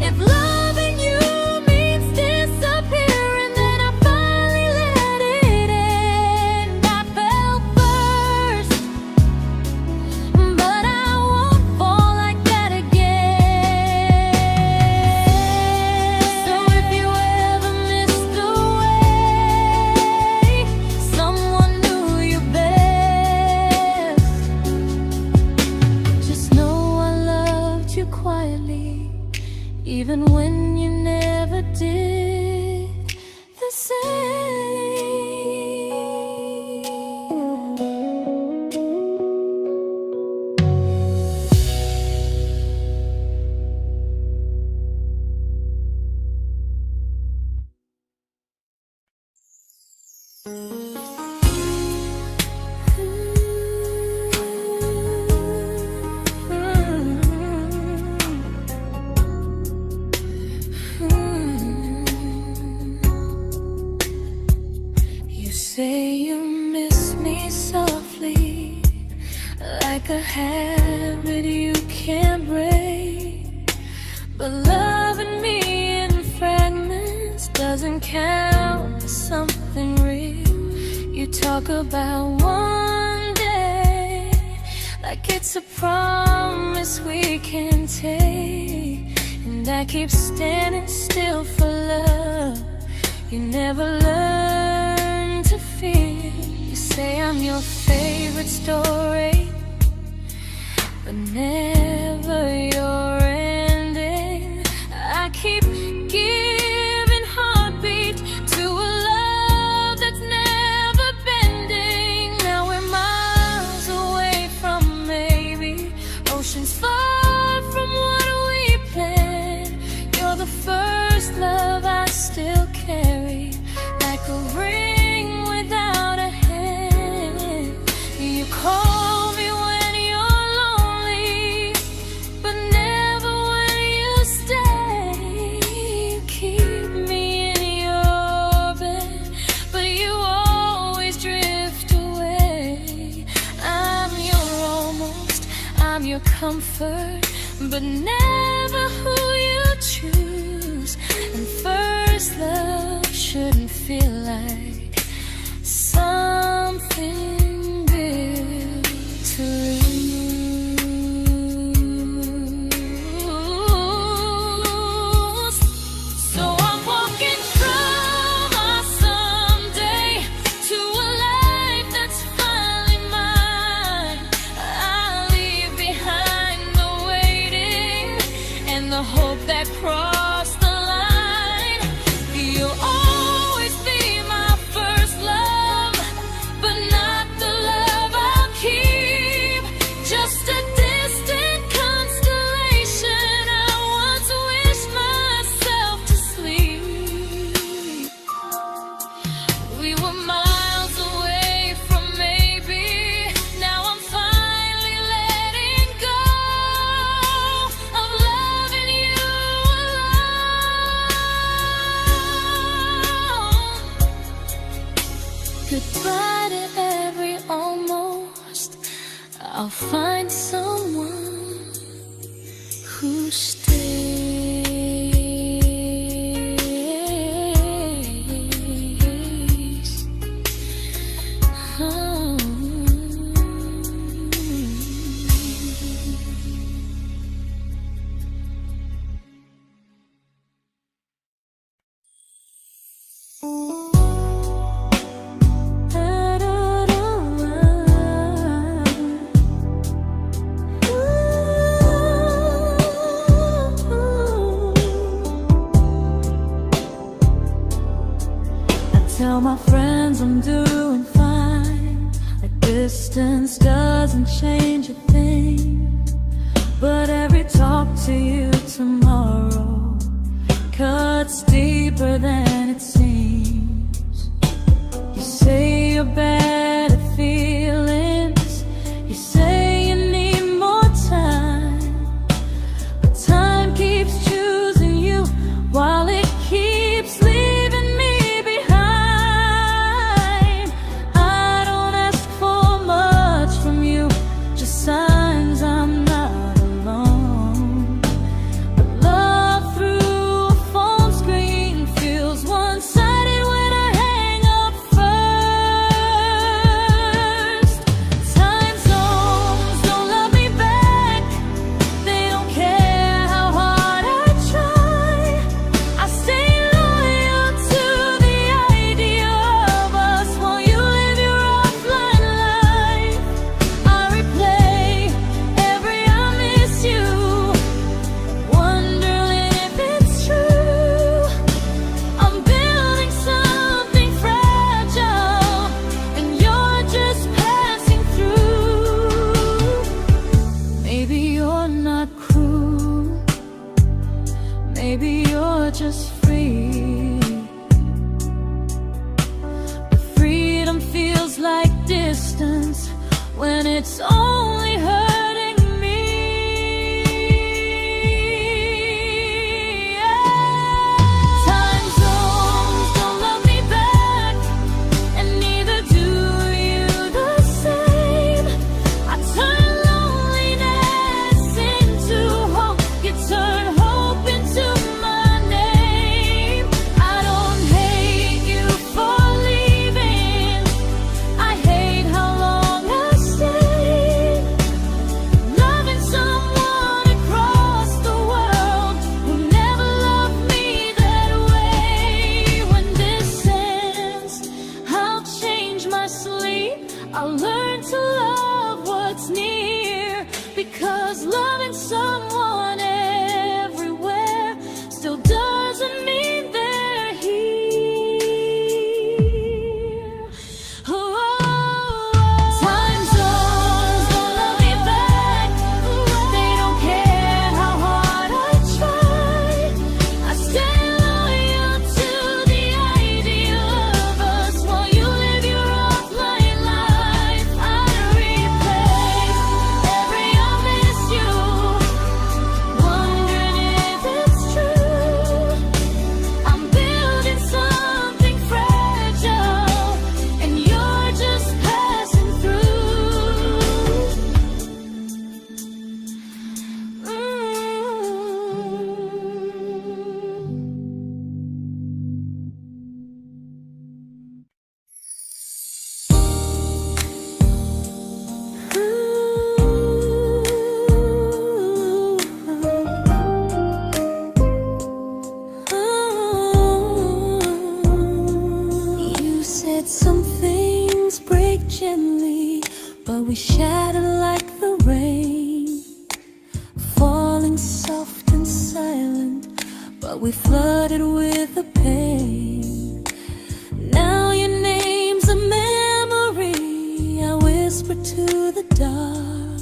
If loving you means disappearing, then I finally let it end. I fell first, but I won't fall like that again. So if you ever missed the way someone knew you best, just know I loved you quietly, even when you never did the same. You say you miss me softly, like a habit you can't break. But loving me in fragments doesn't count as something real. You talk about one day like it's a promise we can take, and I keep standing still for love. You never learn to feel. You say I'm your favorite story, but never your ending. I keep giving heartbeat to a love that's never bending. Now we're miles away from maybe oceans far from what we planned. You're the first love I still carry, like a ring without a hand. You call me when you're lonely, but never when you stay. You keep me in your bed, but you always drift away. I'm your almost, I'm your comfort, but never who you choose. And first love shouldn't feel like something built to lose. So I'm walking from our someday to a life that's finally mine. I'll leave behind the waiting and the hope that crossed the line. You'll always be my first love, but not the love I'll keep. Just a distant constellation I once wished myself to sleep. We were miles away from maybe. Now I'm finally letting go of loving you alone. Goodbye to every almost. I'll find someone who stays. Oh. Tell my friends I'm doing fine, like distance doesn't change a thing. But every talk to you tomorrow cuts deeper than it seems. bad at feelings. You say you need more time, but time keeps choosing you while it keeps leaving me behind. I don't ask for much from you, just signs I'm not alone. But love through a phone screen feels one-sided when I hang up first. Time zones don't love me back. They don't care how hard I try. I stay loyal to the idea of us while you live your offline life. I replay every I miss you, wondering if it's true. I'm building something fragile, and you're just passing through. Maybe you're not cruel, maybe you're just free. But freedom feels like distance when it's only hurting me. Time zones don't love me back, and neither do you the same. I turn loneliness into hope, you turn hope into my name. I don't hate you for leaving, I hate how long I stayed. Loving someone across the world who never loved me that way. When this ends, I'll change my sleep, I'll learn to love what's near, because loving someone everywhere still doesn't mean they're here. Time zones don't love me back. They don't care how hard I try. I stay loyal to the idea of us while you live your offline life. I replay every I miss you, wondering if it's true. I'm building something fragile, and you're just passing through. You said some things break gently, but we shatter like the rain, falling soft and silent, but we flooded with the pain. Now your name's a memory I whisper to the dark,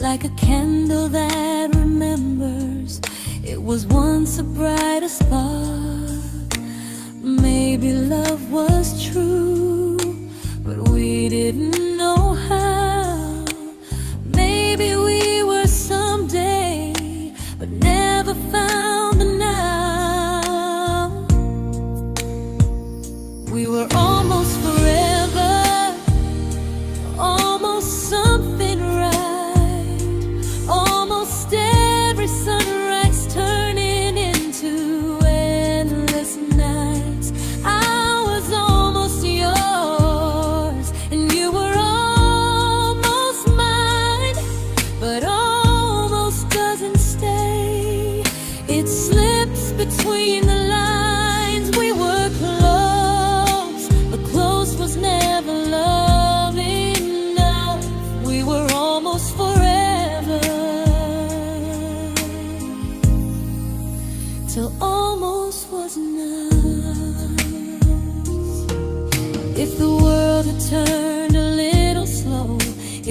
like a candle that remembers it was once a brighter spark. Maybe love was true, but we didn't know how. Maybe we were someday, but never found the now. We were almost forever, almost something right, almost every sunrise turning into endless nights. I was almost yours, and you were almost mine, but almost doesn't stay. It slips between the lines. We were close, but close was never love enough. We were almost forever, till almost was enough. If the world had turned a little slow,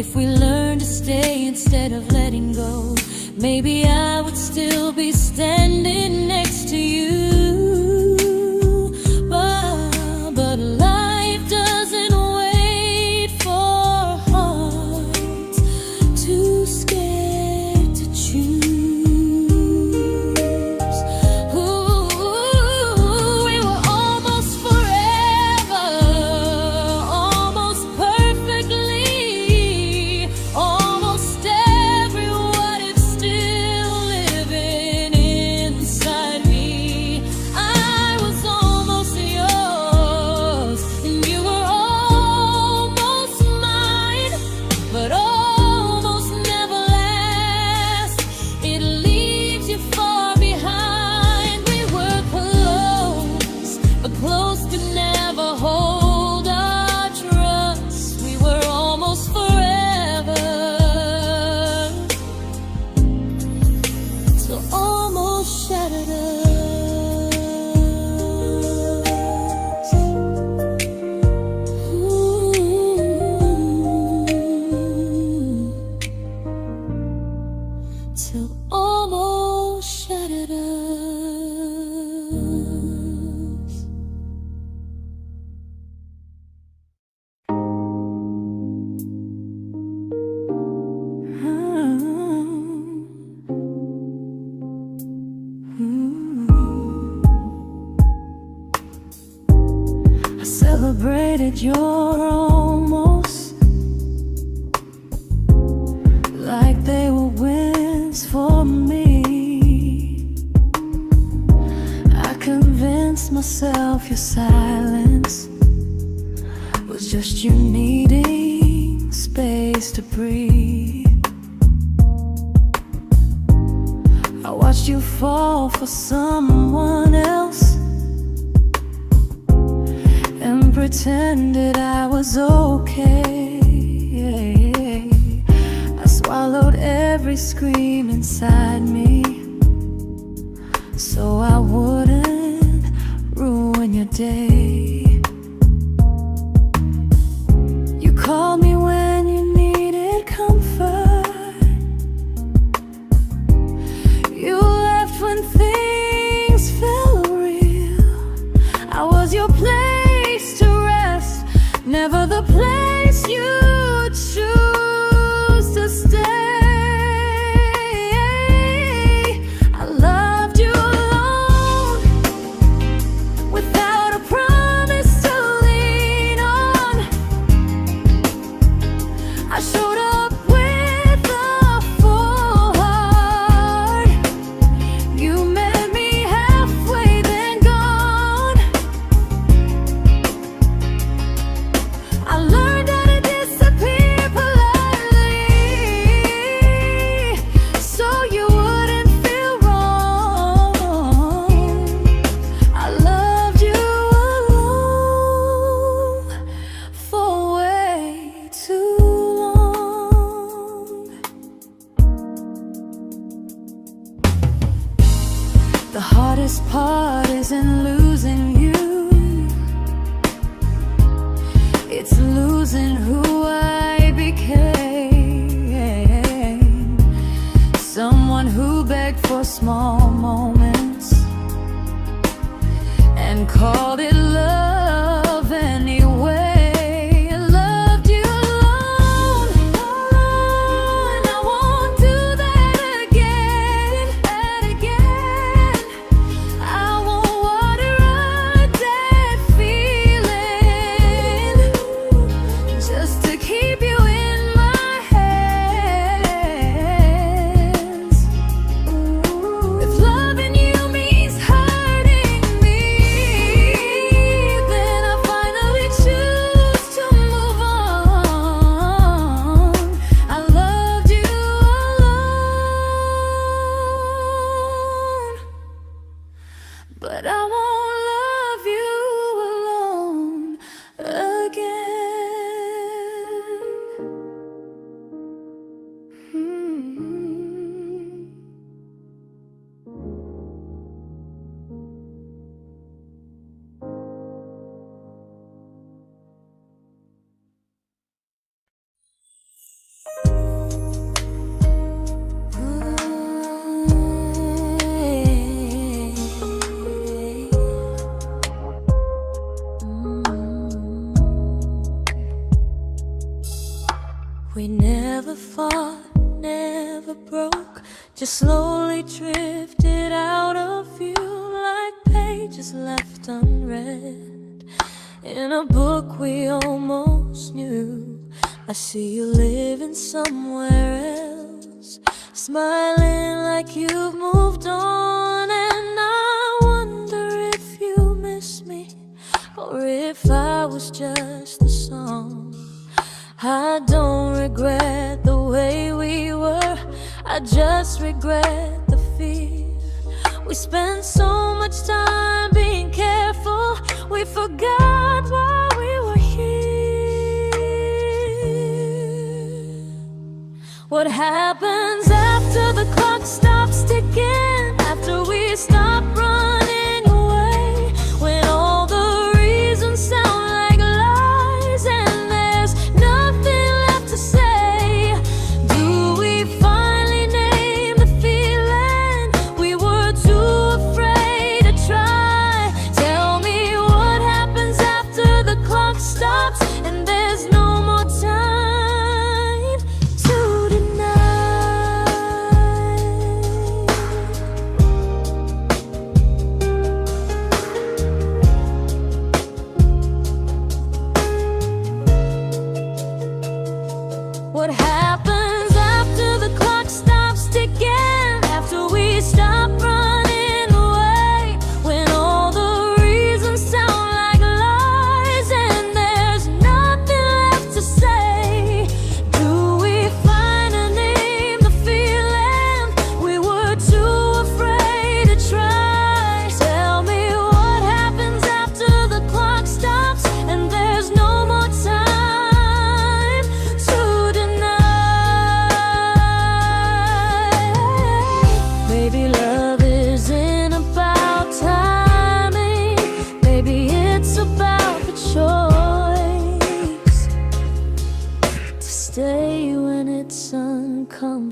if we learned to stay instead of letting go, maybe I would still be standing next to you. But life doesn't wait. I celebrated your almost like they were wins for me. I convinced myself your silence was just you needing space to breathe. I watched you fall for someone else and pretended I was okay. I swallowed every scream inside me so I wouldn't ruin your day. You called me when you needed comfort. You left when things felt real. I was your place to rest, never the place you choose to stay. I loved you alone, without a promise to lean on. I showed up with a full heart. You met me halfway, then gone. I learned how to disappear politely, so you wouldn't feel wrong. I loved you alone for way too long. The hardest part isn't losing you, it's losing who I became. Someone who begged for small moments and called it love anyway. I loved you alone, and I won't do that again, I won't water a dead feeling just to keep you in my hands. If loving you means hurting me, then I finally choose to move on. I loved you alone, but I won't love you alone again. We never fought, never broke, just slowly drifted out of view like pages left unread in a book we almost knew. I see you living somewhere else, smiling like you've moved on, and I wonder if you miss me or if I was just a song. I don't regret the way we were, I just regret the fear. We spent so much time being careful, we forgot why we were here. What happens after the clock stops ticking, after we stop running away, when all the reasons sound like lies and there's nothing left to say? Do we finally name the feeling we were too afraid to try?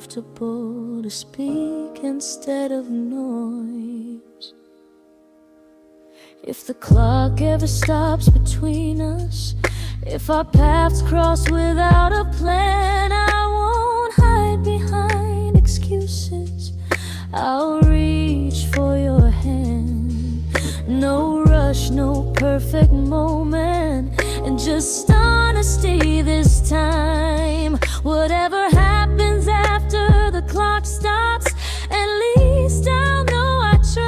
comfortable to speak instead of noise. If the clock ever stops between us, if our paths cross without a plan, I won't hide behind excuses. I'll reach for your hand. No rush, no perfect moment, and just honesty this time. Whatever happens after the clock stops, at least I'll know I tried.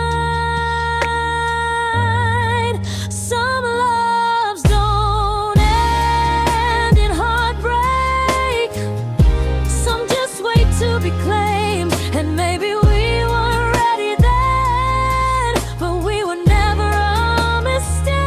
Some loves don't end in heartbreak, some just wait to be claimed. And maybe we weren't ready then, but we were never a mistake.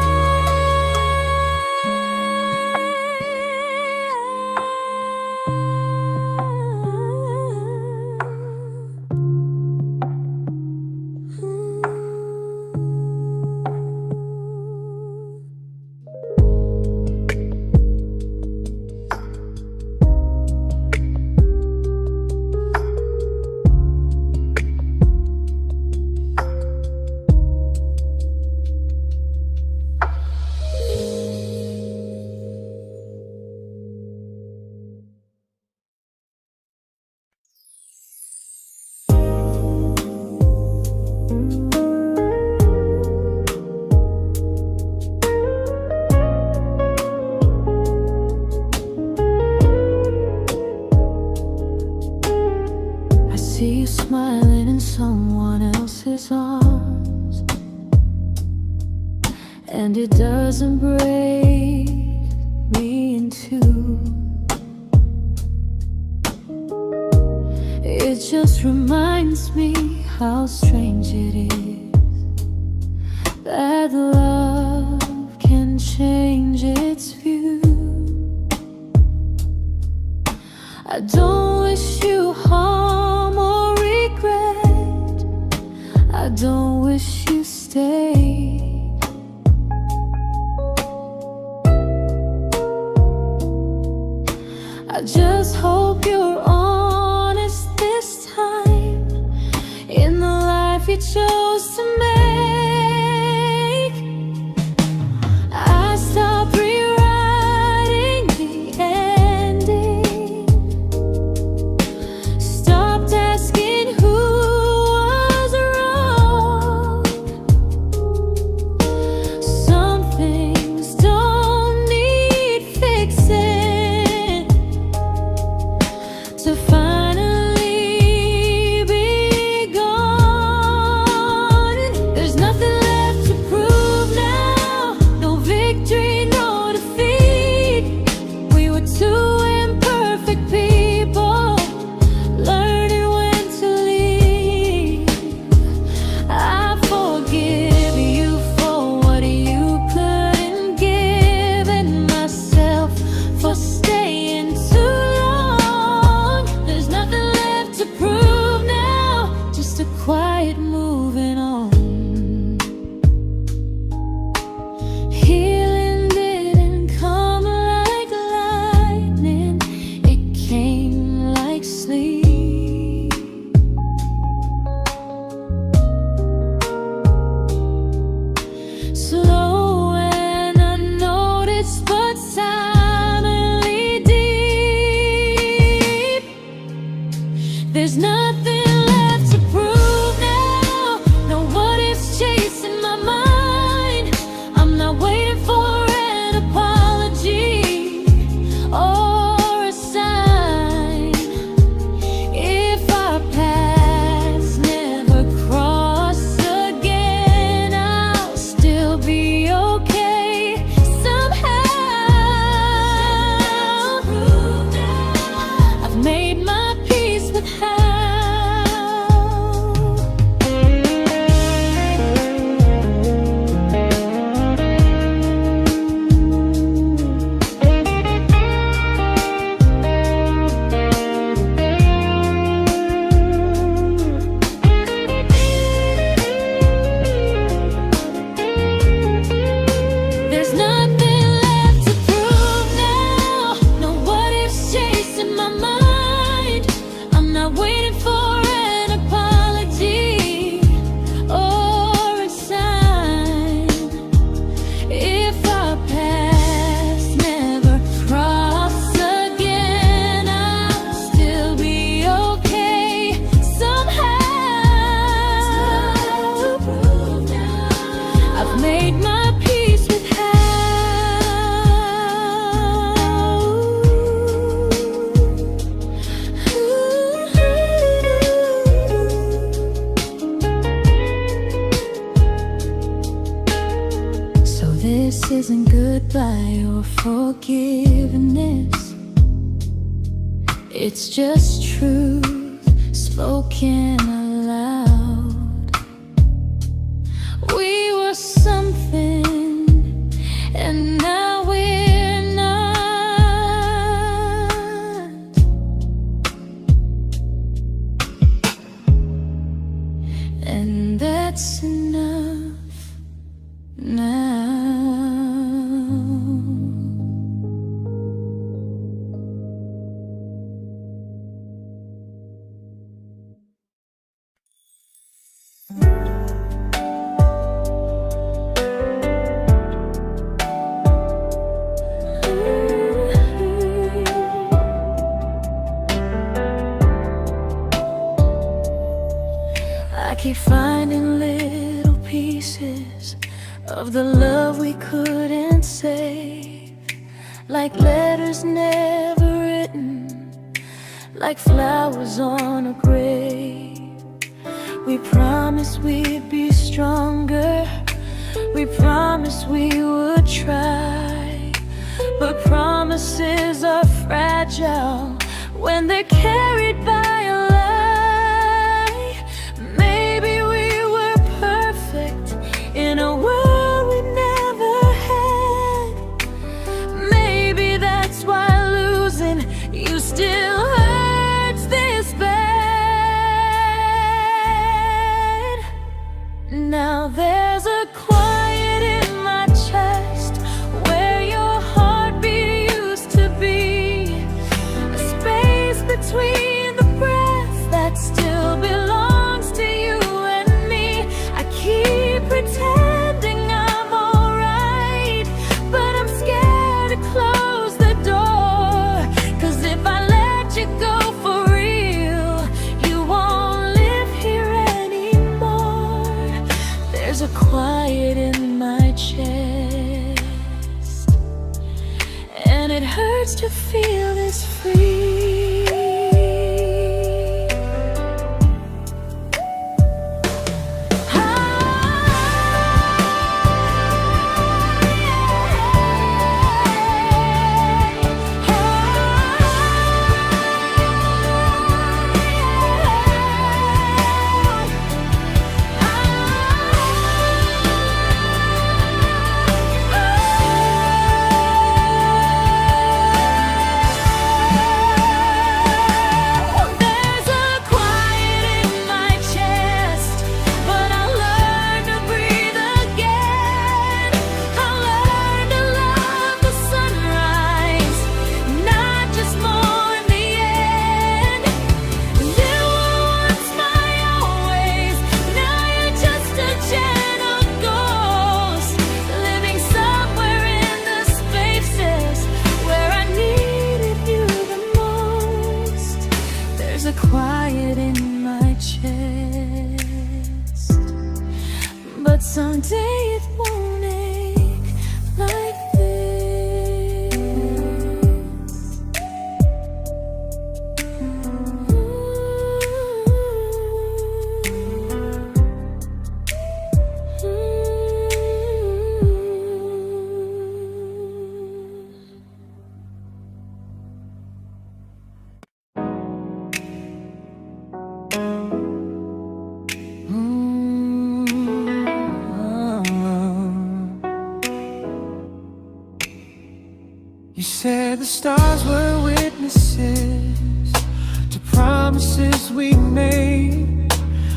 I see you smiling in someone else's arms, and it doesn't break me in two. It just reminds me how strange it is that love can change its view. I don't wish you harm or regret, I don't wish you stay. I just hope you're honest this time in the life you chose to make. I stopped rewriting the ending, stopped asking who was wrong. Some things don't need fixing to finally be gone. There's nothing left to prove now, no victory, no defeat. We were two imperfect people, learning when to leave. I forgive you for what you couldn't give, and myself for staying too long. There's nothing left to prove now, just a quiet moving on. Healing didn't come like lightning, it came like sleep. Slow and unnoticed, but silently deep. There's nothing left to prove now, no what ifs chasing my mind. I'm not waiting for an apology or a sign. If our paths never cross again, I'll still be made my peace with how. So this isn't goodbye or forgiveness, it's just truth spoken aloud. We were something, and now we're not. And that's enough now. I keep finding little pieces of the love we couldn't save, like letters never written, like flowers on a grave. We promised we'd be stronger, we promised we would try, but promises are fragile when they're carried by a lie. Maybe we were perfect in a world we never had. Maybe that's why losing you still hurts this bad. Now there's a quiet in my chest where your heartbeat used to be, a space between the breaths that still belongs to you and me. I keep pretending I'm alright, but I'm scared to close the door, 'cause if I let you go for real, you won't live here anymore. There's a quiet in my chest, and it hurts to feel this free. There's a quiet in my chest, but someday it won't ache like this. You said the stars were witnesses to promises we made,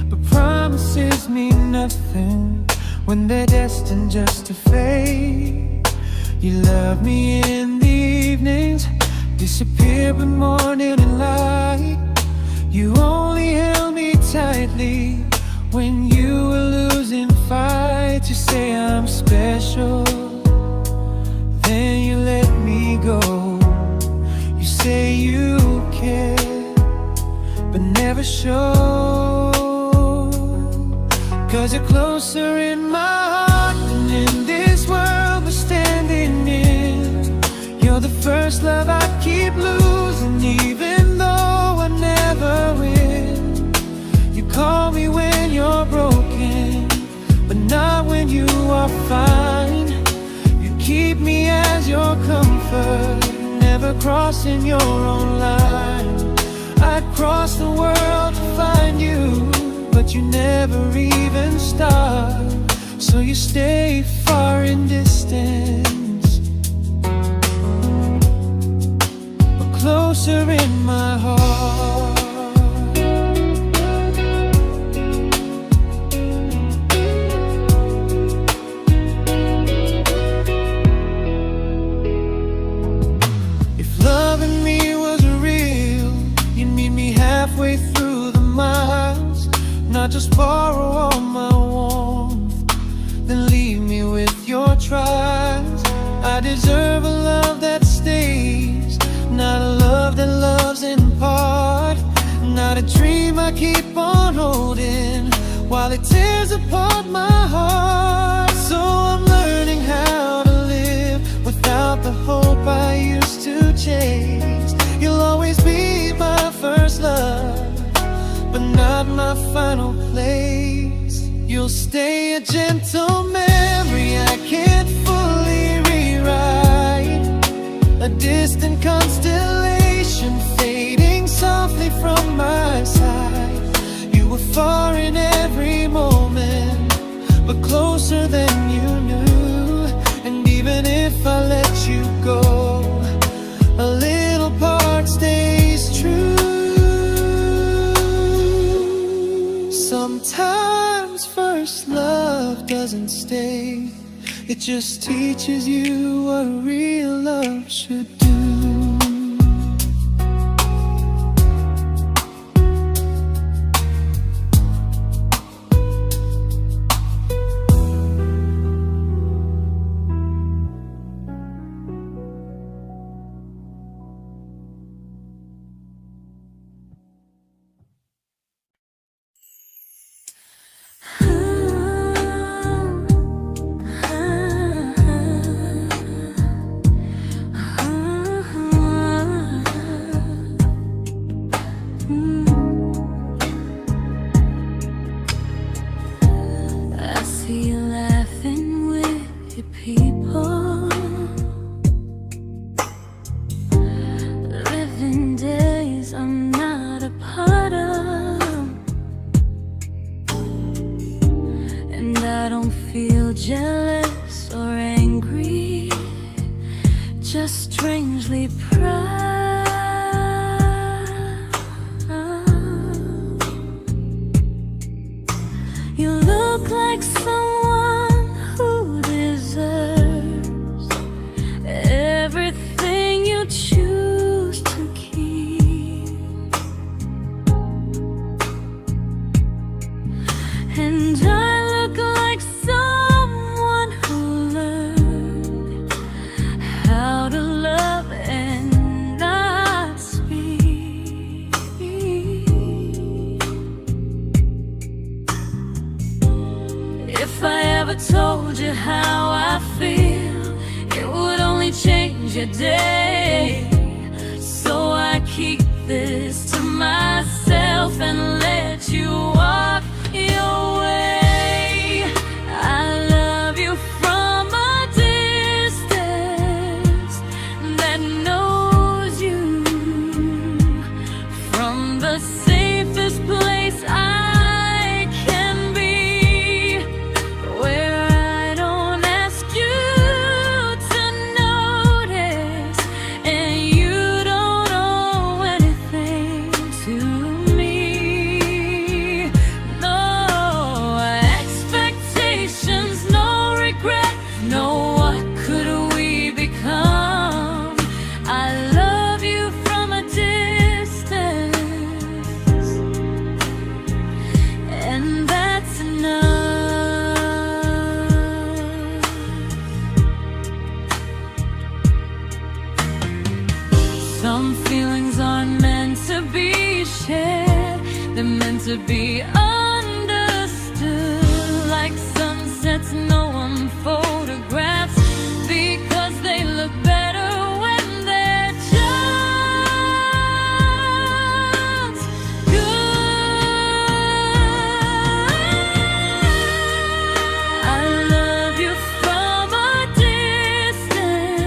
but promises mean nothing when they're destined just to fade. You love me in the evenings, disappear when morning and light. You only held me tightly when you were losing fights. You say I'm special, then you let me go. You say you care, but never show, 'cause you're closer in my heart than your comfort, never crossing your own line. I'd cross the world to find you, but you never even start. So you stay far in distance, but closer in my heart. Halfway through the miles, not just borrow all my warmth, then leave me with your trials. I deserve a love that stays, not a love that loves in part, not a dream I keep on holding while it tears apart my heart. So I'm learning how to live without the hope I used to chase. You'll always be my first love, but not my final place. You'll stay a gentle memory I can't fully rewrite, a distant constellation fading softly from my side. You were far in every moment, but closer than you knew. And even if I let you go, a little part stays true. Sometimes first love doesn't stay, it just teaches you what real love should do. Jealous or angry, just strangely proud. You look like someone who deserves everything you choose to keep. And I look like someone who learned how to love and not speak. If I ever told you how I feel, it would only change your day. So I keep this to myself and let you walk your way. I love you from a distance that knows you, from the safest place I can be, where I don't ask you to notice and you don't owe anything to me. No expectations, no regret, no what could we become. I love you from a distance, and that's enough. Some feelings aren't meant to be shared, they're meant to be understood. Like sunsets no one photographs, because they look better when they're just good. I love you from a distance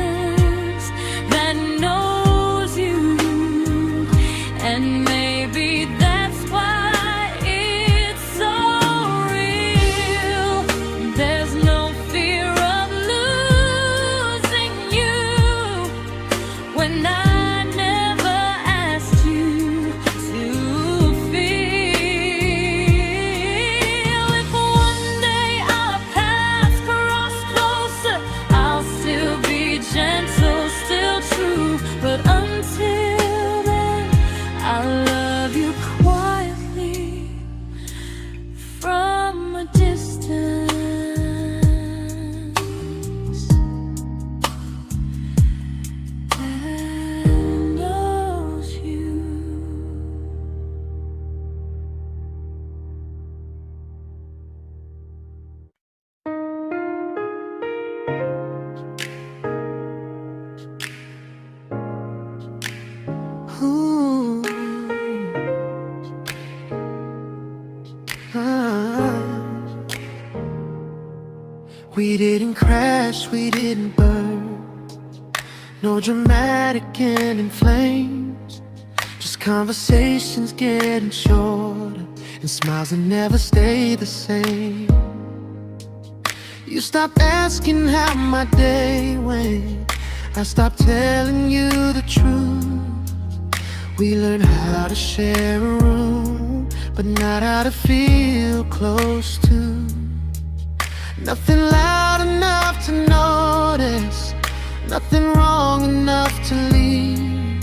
We didn't crash, we didn't burn. No dramatic ending flames, just conversations getting shorter and smiles that never stay the same. You stopped asking how my day went, I stopped telling you the truth. We learned how to share a room, but not how to feel close to. Nothing loud enough to notice, nothing wrong enough to leave.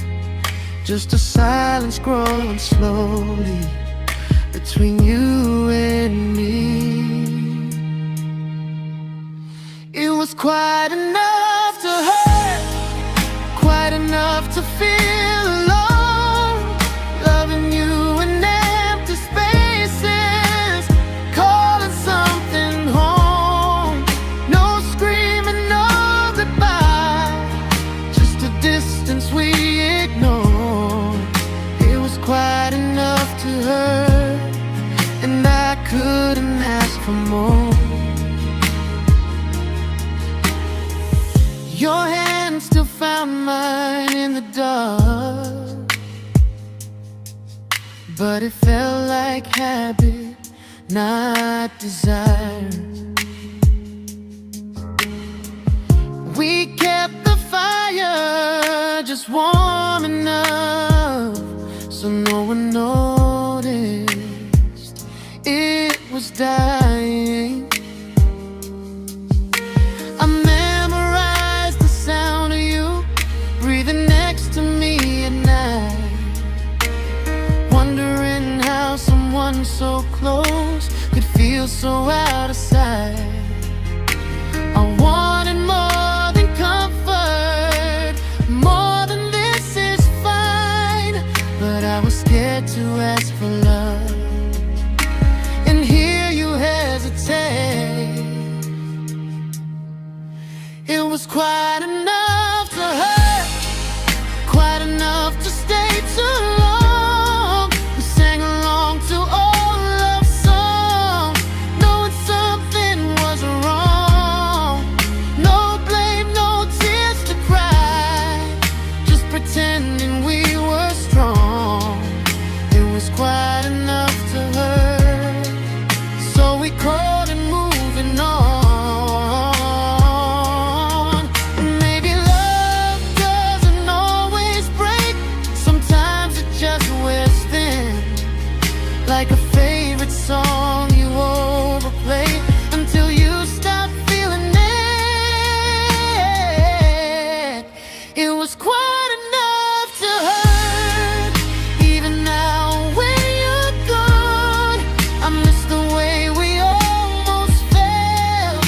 Just a silence growing slowly between you and me. It was quite enough to hurt, quite enough to feel alone. Loving you in empty spaces, calling something home. No screaming, no goodbye, just a distance we ignored. It was quite enough to hurt, and I couldn't ask for more. Your hand still found mine in the dark, but it felt like habit, not desire. We kept the fire just warm enough so no one noticed it was dying. I memorized the sound of you breathing next to me at night, wondering how someone so close could feel so out of sight. I wanted more than comfort, more than this is fine, but I was scared to ask for love, and here you hesitate. It was quite enough to hurt, quite enough to stay too long. We sang along to old love songs, knowing something was wrong. No blame, no tears to cry, just pretending we were strong. It was quite enough to hurt, so we called it moving on. Maybe love doesn't always break, sometimes it just wears thin, like a favorite song you overplay until you stop feeling it. It was quite enough to hurt, even now when you're gone. I miss the way we almost felt,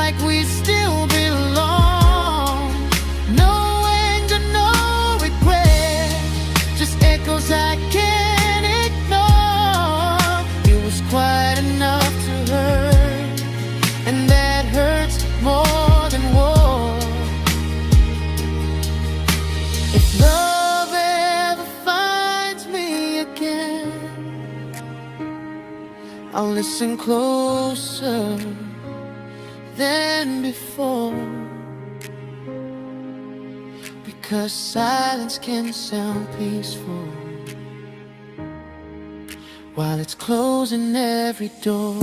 like we still belong. No anger, no regret, just echoes I can't ignore. It was quite enough to hurt, and that hurts more than war. If love ever finds me again, I'll listen closer than before, because silence can sound peaceful while it's closing every door.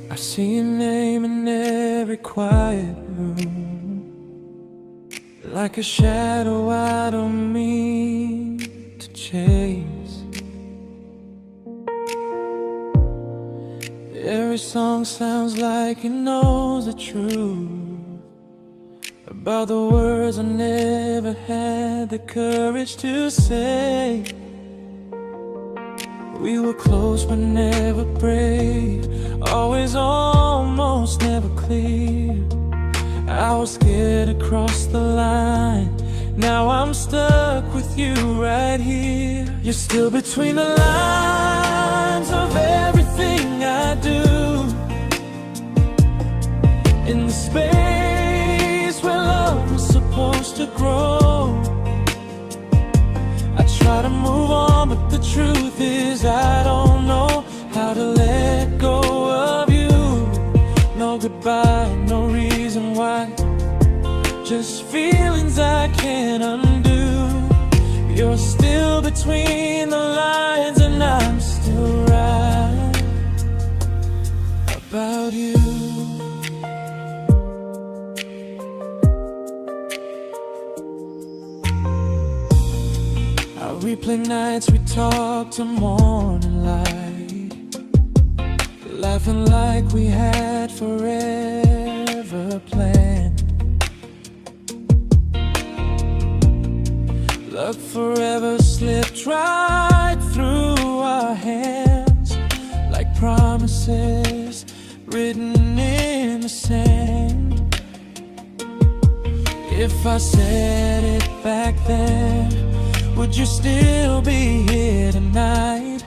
I see your name in every quiet room, like a shadow I don't mean to chase. Every song sounds like it knows the truth about the words I never had the courage to say. We were close but never brave, always almost, never clear. I was scared to cross the line, now I'm stuck with you right here. You're still between the lines of everything I do, in the space where love was supposed to grow. I try to move on, but the truth is I don't know how to let go of you. No goodbye, no reason why, just feelings I can't undo. You're still between the lines and I'm still right about you. I replay nights we talk to morning light, laughing like we had forever planned. Luck forever slipped right through our hands, like promises written in the sand. If I said it back then, would you still be here tonight?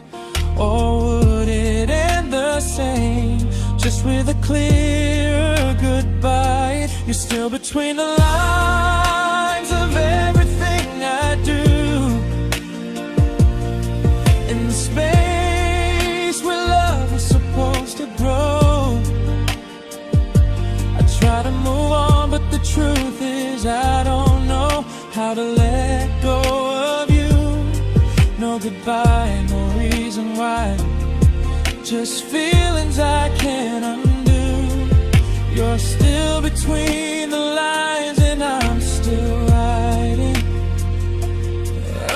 Or would it end the same, just with a clear goodbye? You're still between the lines of everything I do, in the space where love was supposed to grow. I try to move on, but the truth is I don't know how to let go of you. No goodbye, no reason why, just feelings I can't undo. You're still between the lines and I'm still writing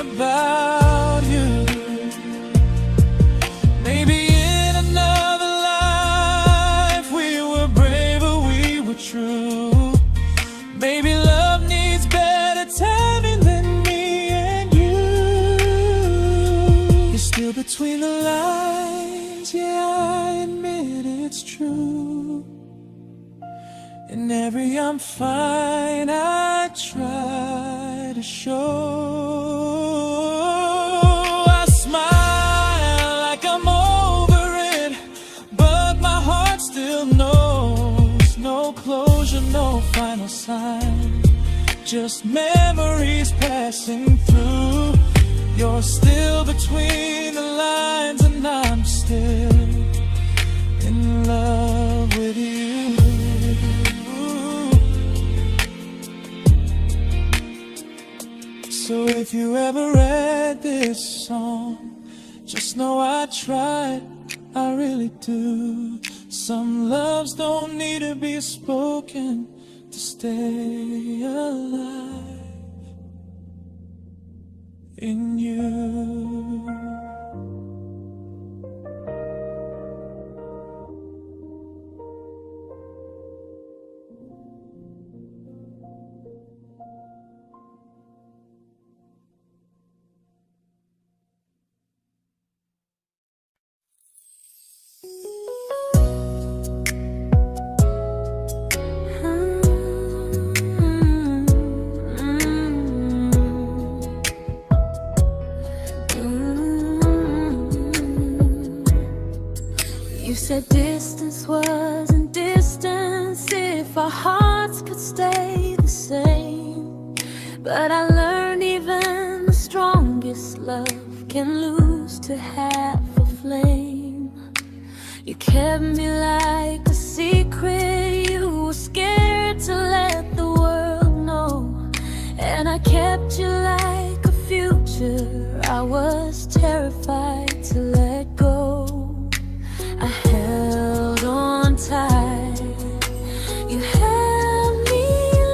about you. Maybe in another life we were braver, we were true. Maybe love needs better timing than me and you. You're still between the lines, yeah, I admit it's true. In every I'm fine I try to show. I smile like I'm over it, but my heart still knows. No closure, no final sign, just memories passing through. You're still between the lines and I'm still in love with you. So if you ever read this song, just know I tried, I really do. Some loves don't need to be spoken to stay alive in you. You said distance wasn't distance if our hearts could stay the same. But I learned even the strongest love can lose to half a flame. You kept me like a secret, you were scared to let the world know. And I kept you like a future, I was terrified to let go. I held on tight, you held me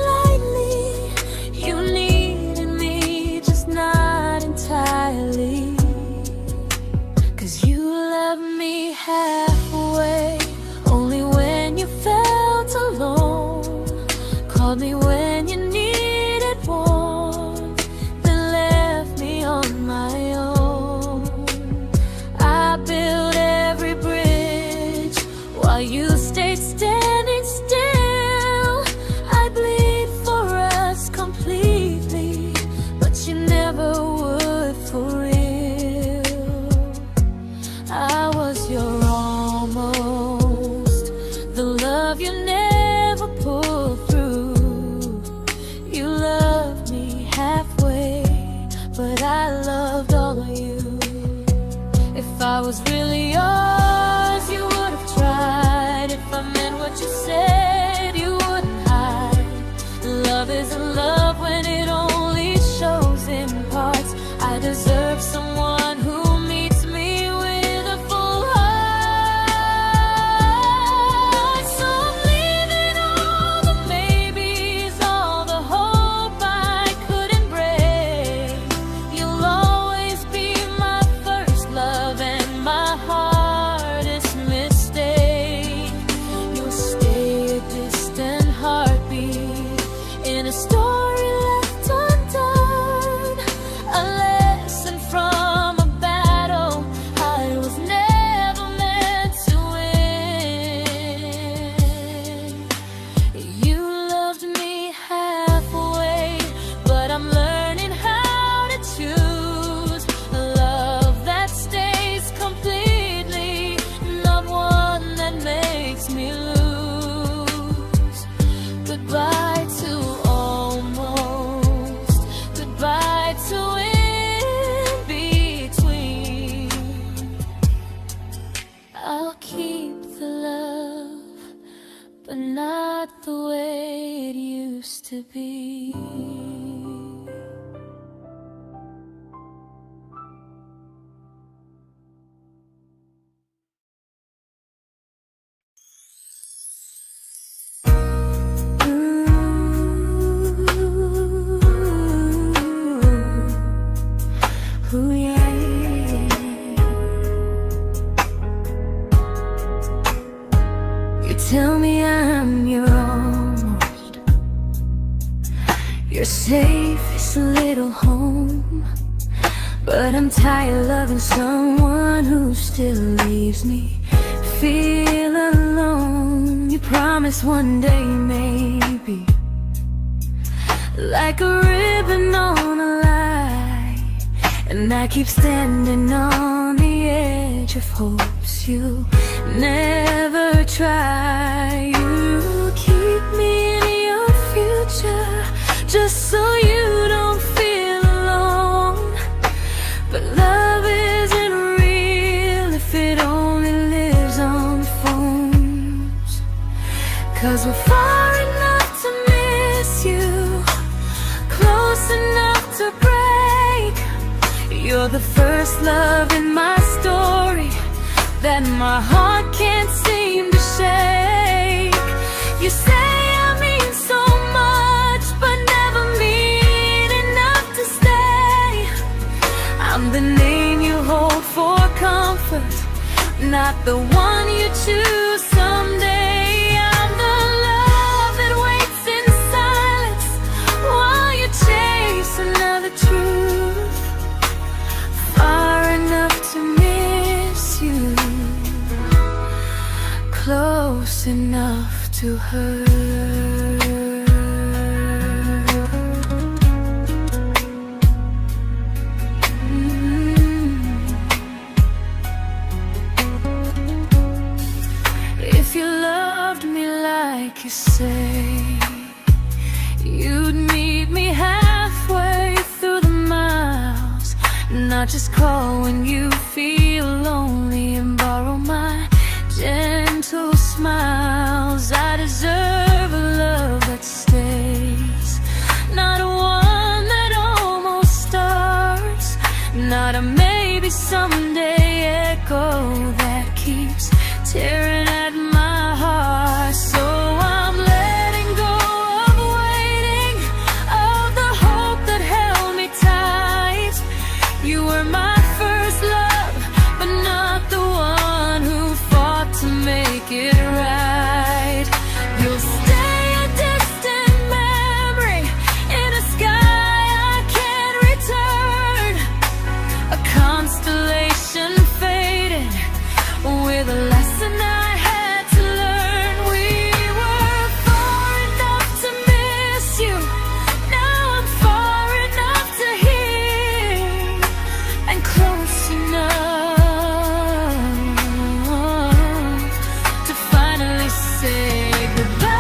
lightly. You needed me, just not entirely. 'Cause you loved me halfway, only when you felt alone. Called me when you needed warmth, then left me on my own. I but not the way it used to be. Ooh, yeah, yeah. You tell me I'm your almost, your safest little home, but I'm tired loving someone who still leaves me feel alone. You promise one day maybe, like a ribbon on a line, and I keep standing on the edge of hopes you never try. You keep me in your future just so you don't feel alone. But love isn't real if it only lives on phones. 'Cause we're far enough to miss you, close enough to break. You're the first love in my story that my heart can't seem to shake. You say I mean so much, but never mean enough to stay. I'm the name you hold for comfort, not the one you choose someday. I'm the love that waits in silence while you chase another truth. Far enough to miss you, close enough to hurt. If you loved me like you say, you'd meet me halfway through the miles, not just call when you feel lonely and borrow my gentle smiles. I deserve a love that stays, not a one that almost starts, not a maybe someday echo that keeps tearing at my heart. So I'm letting go of waiting, of the hope that held me tight. You were my first love, but not the one who fought to make it right. You'll stay a distant memory in a sky I can't return, a constellation faded with a lesson I had to learn. We were far enough to miss you, now I'm far enough to hear, and close enough to finally say goodbye.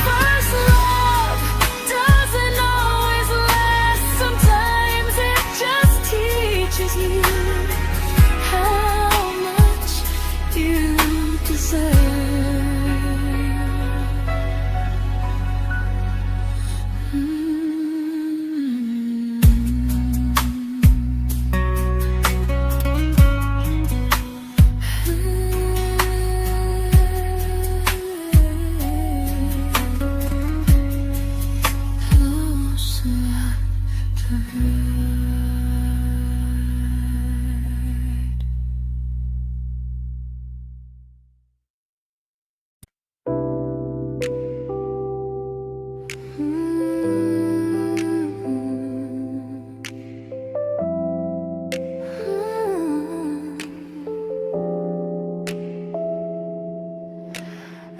First love doesn't always last, sometimes it just teaches you how much you deserve. Close enough to hurt.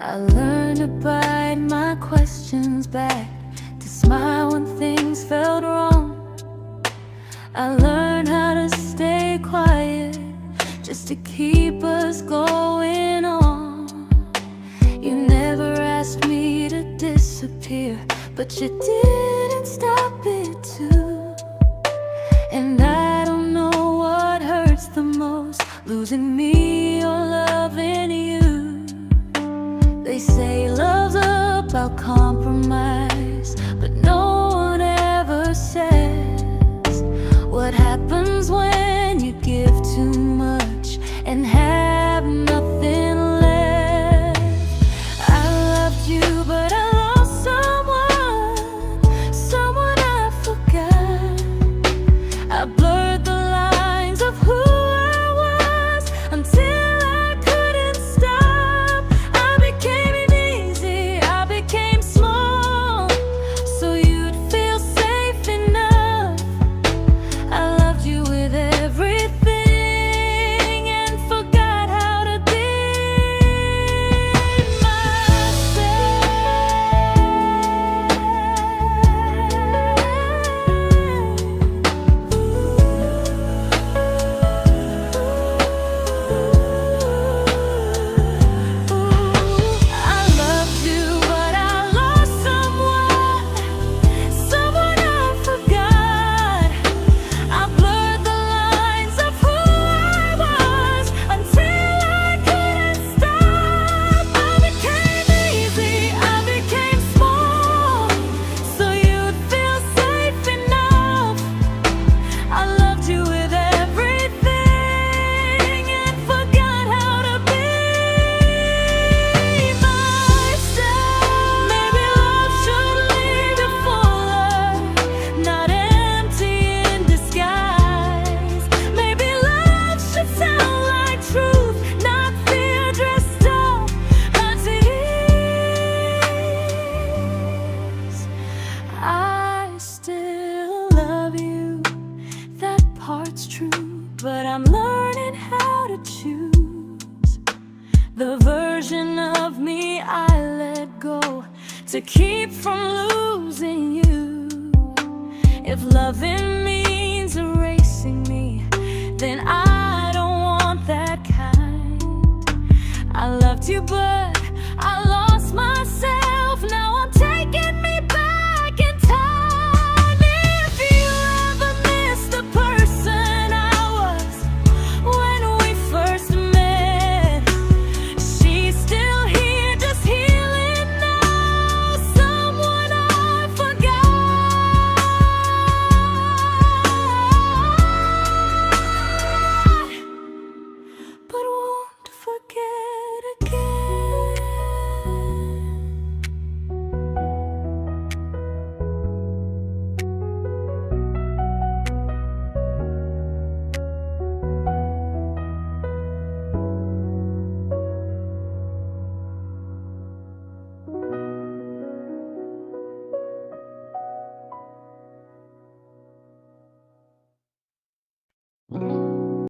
I learned to bite my questions back, to smile when things felt wrong. I learned how to stay quiet just to keep us going on. You never asked me to disappear, but you didn't stop it too. And I don't know what hurts the most, losing me or loving you. They say love's about compromise, but no one ever says what happens when you give too much and have nothing left. I loved you, but I lost someone I forgot. I blurred the lines of who I was until I couldn't stop. I became easy, I became small, so you'd feel safe enough. I loved you with everything and forgot how to be but I'm learning how to choose the version of me I let go to keep from losing you. If loving means erasing me, then I don't want that kind. I loved you, but I lost myself. Now I'm taking me back in time. If you ever miss the person I was when we first met, she's still here, just healing now. Someone I forgot, but won't forget again.